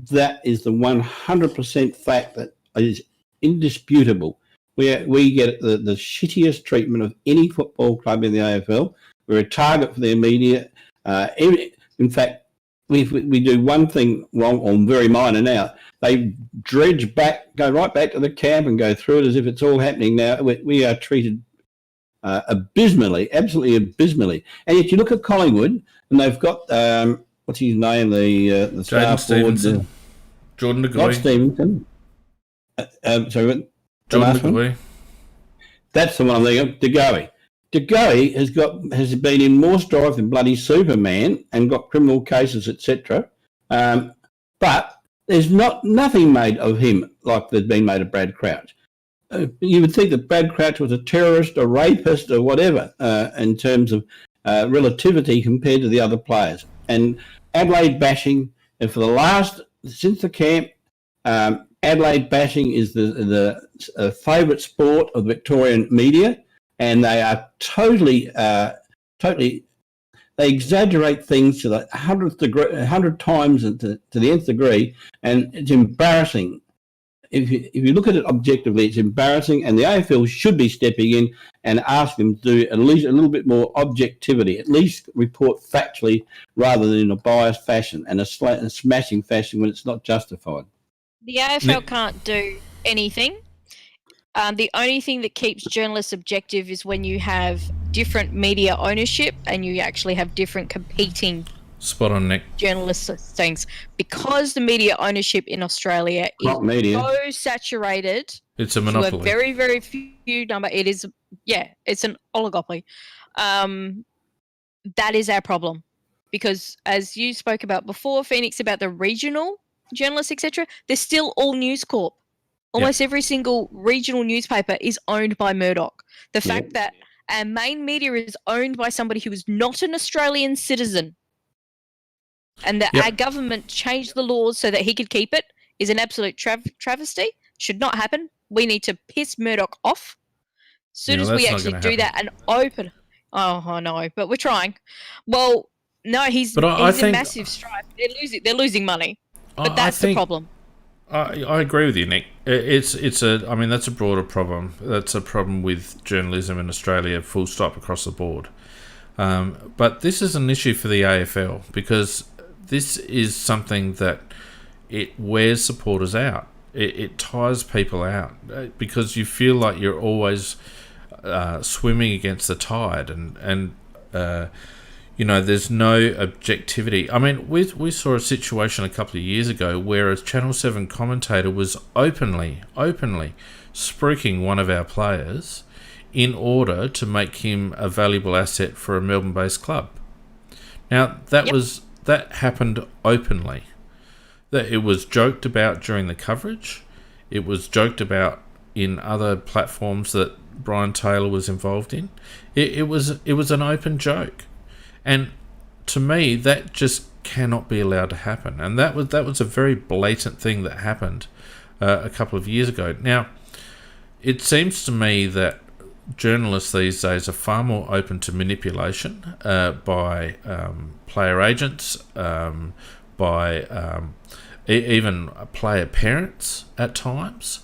that is the 100% fact that is indisputable. We get the shittiest treatment of any football club in the AFL. We're a target for their media. In fact, we do one thing wrong, or very minor now. They dredge back, go right back to the camp and go through it as if it's all happening now. We are treated abysmally, absolutely abysmally. And yet you look at Collingwood, and they've got, what's his name, the star forward. Jordan De Goey. Not Stevenson. Sorry, Jordan De Goey. That's the one I'm thinking of, De Goey. De Goey has been in more strife than bloody Superman and got criminal cases, etc. But there's nothing made of him like there's been made of Brad Crouch. You would think that Brad Crouch was a terrorist, a rapist, or whatever in terms of relativity compared to the other players. And Adelaide bashing, and since the camp, Adelaide bashing is the favourite sport of Victorian media. And they are totally, they exaggerate things to the 100 times to the nth degree, and it's embarrassing. If you look at it objectively, it's embarrassing, and the AFL should be stepping in and ask them to do at least a little bit more objectivity, at least report factually rather than in a biased fashion and a smashing fashion when it's not justified. The AFL can't do anything. The only thing that keeps journalists objective is when you have different media ownership and you actually have different competing spot on, Nick. Journalist things. Because the media ownership in Australia is so saturated. It's a monopoly. To a very, very few number. It is, it's an oligopoly. That is our problem. Because as you spoke about before, Phoenix, about the regional journalists, etc., they're still all News Corp. Almost every single regional newspaper is owned by Murdoch. The fact that our main media is owned by somebody who is not an Australian citizen and that our government changed the laws so that he could keep it is an absolute travesty. Should not happen. We need to piss Murdoch off. As soon as we actually do that and open... Oh, I know, but we're trying. Well, no, he's in massive strife. They're losing money. But that's the problem. I agree with you, Nick. That's a broader problem. That's a problem with journalism in Australia, full stop, across the board. But this is an issue for the AFL because this is something that it wears supporters out. it tires people out because you feel like you're always swimming against the tide, and there's no objectivity. I mean, we saw a situation a couple of years ago where a Channel 7 commentator was openly spruiking one of our players in order to make him a valuable asset for a Melbourne-based club. Now, that happened openly. That it was joked about during the coverage. It was joked about in other platforms that Brian Taylor was involved in. It was an open joke. And to me, that just cannot be allowed to happen. And that was a very blatant thing that happened a couple of years ago. Now, it seems to me that journalists these days are far more open to manipulation by player agents, by even player parents at times,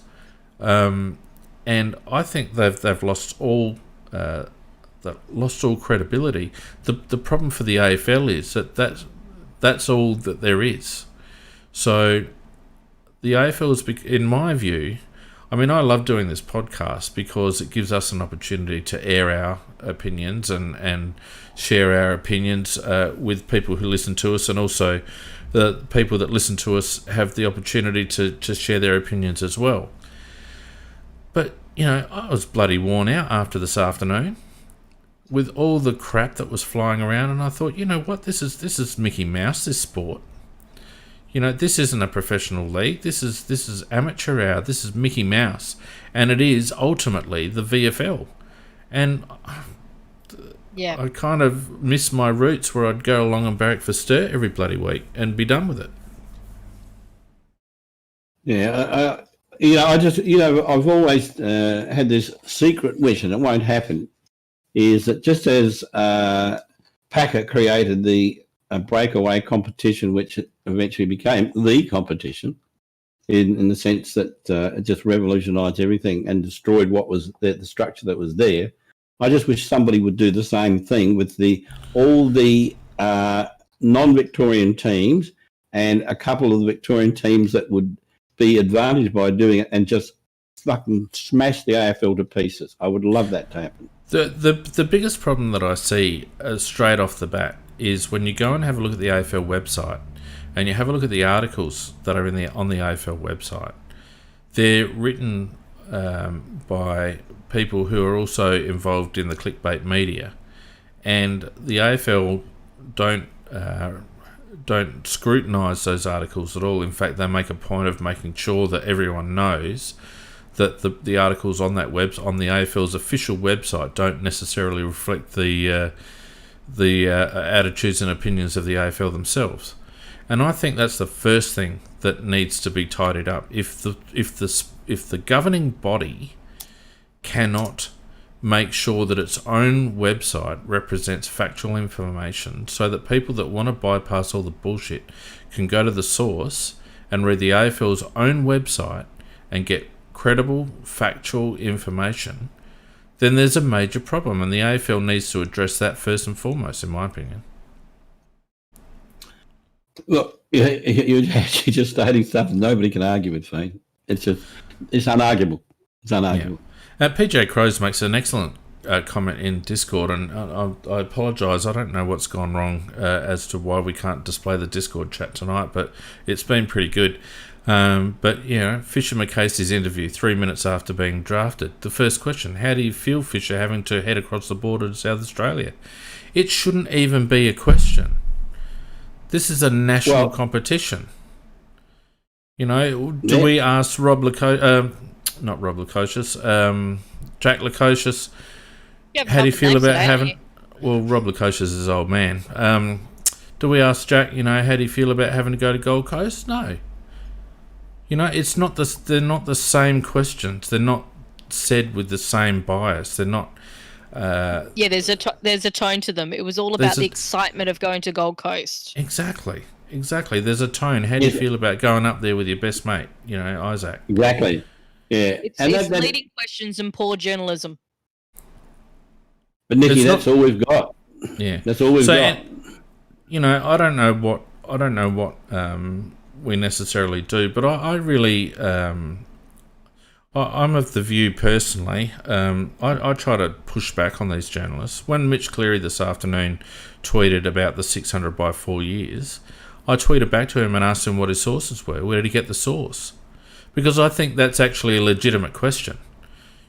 and I think they've lost all credibility. The problem for the AFL is that's all that there is. So the AFL is, in my view, I mean, I love doing this podcast because it gives us an opportunity to air our opinions and share our opinions with people who listen to us, and also the people that listen to us have the opportunity to share their opinions as well. But, I was bloody worn out after this afternoon with all the crap that was flying around, and I thought, you know what, this is Mickey Mouse, this sport. This isn't a professional league. This is amateur hour. This is Mickey Mouse, and it is ultimately the VFL. And I kind of miss my roots where I'd go along and barrack for Stir every bloody week and be done with it. Yeah, I've always had this secret wish, and it won't happen, is that just as Packer created a breakaway competition, which eventually became the competition, in the sense that it just revolutionised everything and destroyed what was the structure that was there. I just wish somebody would do the same thing with all the non-Victorian teams and a couple of the Victorian teams that would be advantaged by doing it, and just fucking smash the AFL to pieces. I would love that to happen. The biggest problem that I see straight off the bat is when you go and have a look at the AFL website and you have a look at the articles that are on the AFL website. They're written by people who are also involved in the clickbait media, and the AFL don't scrutinise those articles at all. In fact, they make a point of making sure that everyone knows that the articles on that on the AFL's official website don't necessarily reflect the attitudes and opinions of the AFL themselves. And I think that's the first thing that needs to be tidied up. If the governing body cannot make sure that its own website represents factual information, so that people that want to bypass all the bullshit can go to the source and read the AFL's own website and get credible, factual information, then there's a major problem, and the AFL needs to address that first and foremost, in my opinion. Look, you're actually just stating stuff that nobody can argue with, Fane. It's unarguable. It's unarguable. Yeah. PJ Crows makes an excellent comment in Discord, and I apologise, I don't know what's gone wrong as to why we can't display the Discord chat tonight, but it's been pretty good. But, Fisher McCasey's interview 3 minutes after being drafted. The first question, how do you feel, Fisher, having to head across the border to South Australia? It shouldn't even be a question. This is a national competition. We ask Jack Lukosius, how do you feel about having... Well, Rob Lukosius is his old man. Do we ask Jack, how do you feel about having to go to Gold Coast? No. It's not they're not the same questions. They're not said with the same bias. They're not... there's a tone to them. It was all about the excitement of going to Gold Coast. Exactly. There's a tone. How do you feel about going up there with your best mate, Isaac? Exactly. Yeah. It's leading questions and poor journalism. But Nicky, that's all we've got. Yeah. That's all we've got. And, I don't know what we necessarily do. But I really, I'm of the view personally, I try to push back on these journalists. When Mitch Cleary this afternoon tweeted about the 600 by 4 years, I tweeted back to him and asked him what his sources were. Where did he get the source? Because I think that's actually a legitimate question.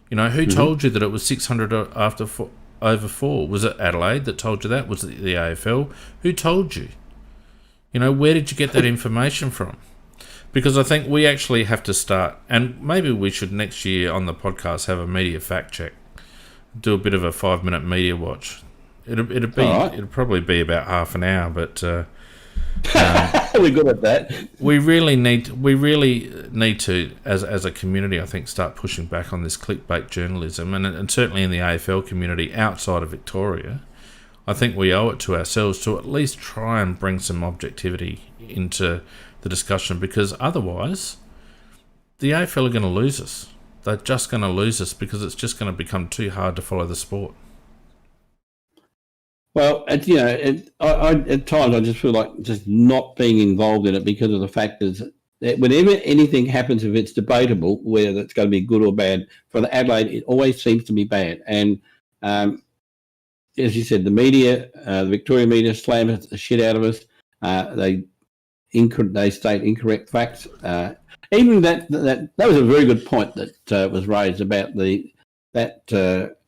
You know, who told you that it was 600 over 4? Was it Adelaide that told you that? Was it the AFL? Who told you? You know, where did you get that information from? Because I think we actually have to start, and maybe we should next year on the podcast have a media fact check, do a bit of a 5-minute media watch. It'd probably be about half an hour, but we're good at that. We really need to, as a community, I think, start pushing back on this clickbait journalism, and certainly in the AFL community outside of Victoria. I think we owe it to ourselves to at least try and bring some objectivity into the discussion, because otherwise the AFL are going to lose us. They're just going to lose us because it's just going to become too hard to follow the sport. Well, at times I just feel like just not being involved in it because of the fact that whenever anything happens, if it's debatable whether it's going to be good or bad, for the Adelaide, it always seems to be bad. And as you said, the media, the Victoria media, slam the shit out of us. They state incorrect facts. Even that was a very good point that was raised about that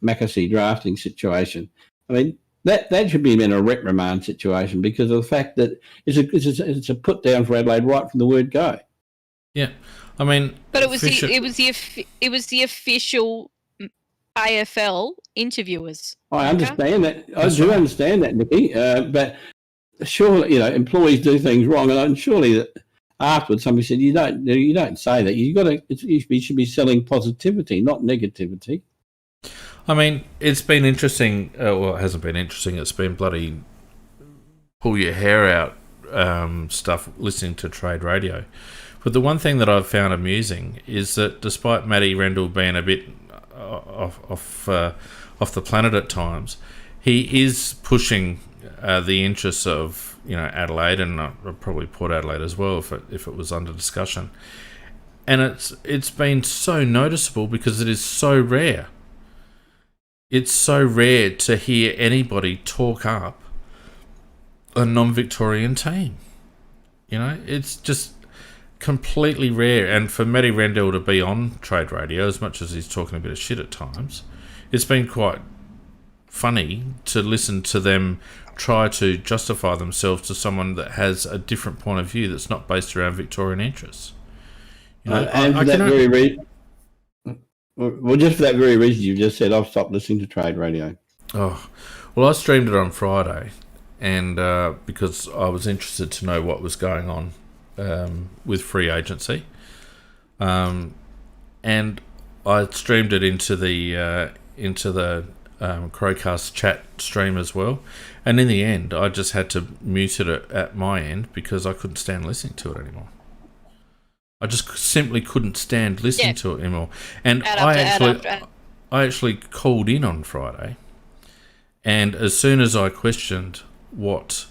Mackesy drafting situation. I mean, that should be in a reprimand situation because of the fact that it's a put down for Adelaide right from the word go. Yeah, I mean, but it was the official AFL interviewers. I understand that. I do understand that, Nicky. But surely, employees do things wrong, and surely that afterwards somebody said, "You don't say that. You should be selling positivity, not negativity." I mean, it's been interesting. Well, it hasn't been interesting. It's been bloody pull your hair out stuff listening to trade radio. But the one thing that I've found amusing is that despite Matty Rendell being a bit off the planet at times, he is pushing the interests of Adelaide and probably Port Adelaide as well if it was under discussion. And it's been so noticeable because it is so rare. It's so rare to hear anybody talk up a non-Victorian team. It's just completely rare. And for Matty Rendell to be on trade radio, as much as he's talking a bit of shit at times, it's been quite funny to listen to them try to justify themselves to someone that has a different point of view that's not based around Victorian interests. And for that very reason... Well, just for that very reason, you just said I've stopped listening to trade radio. Oh, well, I streamed it on Friday, and because I was interested to know what was going on with free agency, and I streamed it into the CrowCast chat stream as well. And in the end, I just had to mute it at my end because I couldn't stand listening to it anymore. I just simply couldn't stand listening to it anymore. And I actually called in on Friday, and as soon as I questioned what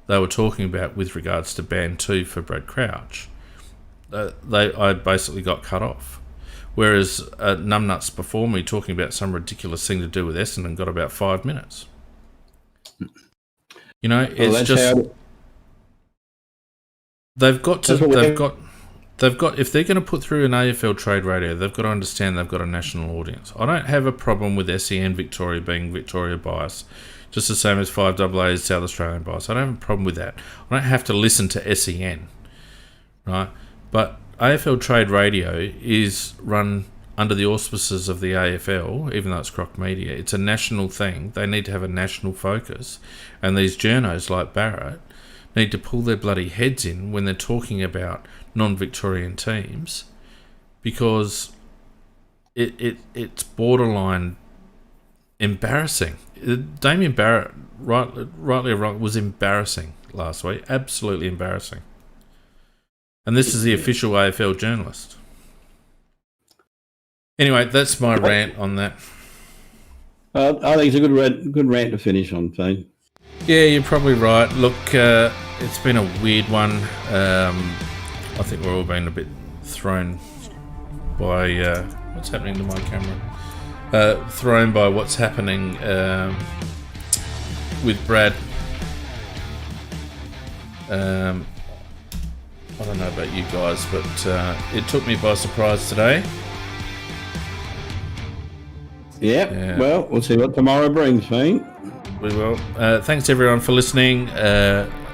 they were talking about with regards to Band 2 for Brad Crouch, I basically got cut off. Whereas numbnuts before me talking about some ridiculous thing to do with Essendon got about 5 minutes. It's just... They've got, if they're going to put through an AFL trade radio, they've got to understand they've got a national audience. I don't have a problem with SEN Victoria being Victoria bias, just the same as 5AA is South Australian bias. I don't have a problem with that. I don't have to listen to SEN, right? But AFL trade radio is run under the auspices of the AFL, even though it's Croc Media. It's a national thing. They need to have a national focus. And these journos like Barrett need to pull their bloody heads in when they're talking about non-Victorian teams, because it's borderline embarrassing. Damien Barrett, rightly or wrong, was embarrassing last week. Absolutely embarrassing. And this is the official AFL journalist. Anyway, that's my rant on that. I think it's a good rant to finish on, Fane. Yeah, you're probably right. Look, it's been a weird one. I think we're all being a bit thrown by what's happening to my camera. Thrown by what's happening with Brad. I don't know about you guys, but it took me by surprise today. Yeah. Well, we'll see what tomorrow brings, mate. We will. Thanks everyone for listening.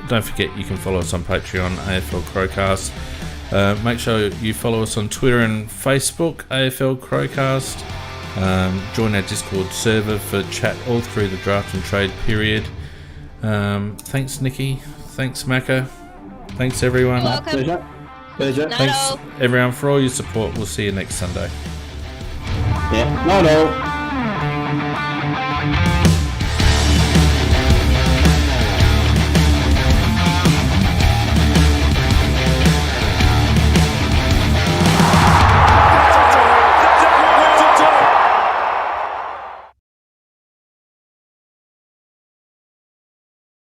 Don't forget you can follow us on Patreon, AFL CrowCast. Make sure you follow us on Twitter and Facebook, AFL CrowCast. Join our Discord server for chat all through the draft and trade period. Thanks, Nikki. Thanks, Macca. Thanks, everyone. Pleasure. Thanks, everyone, for all your support. We'll see you next Sunday. Yeah. No.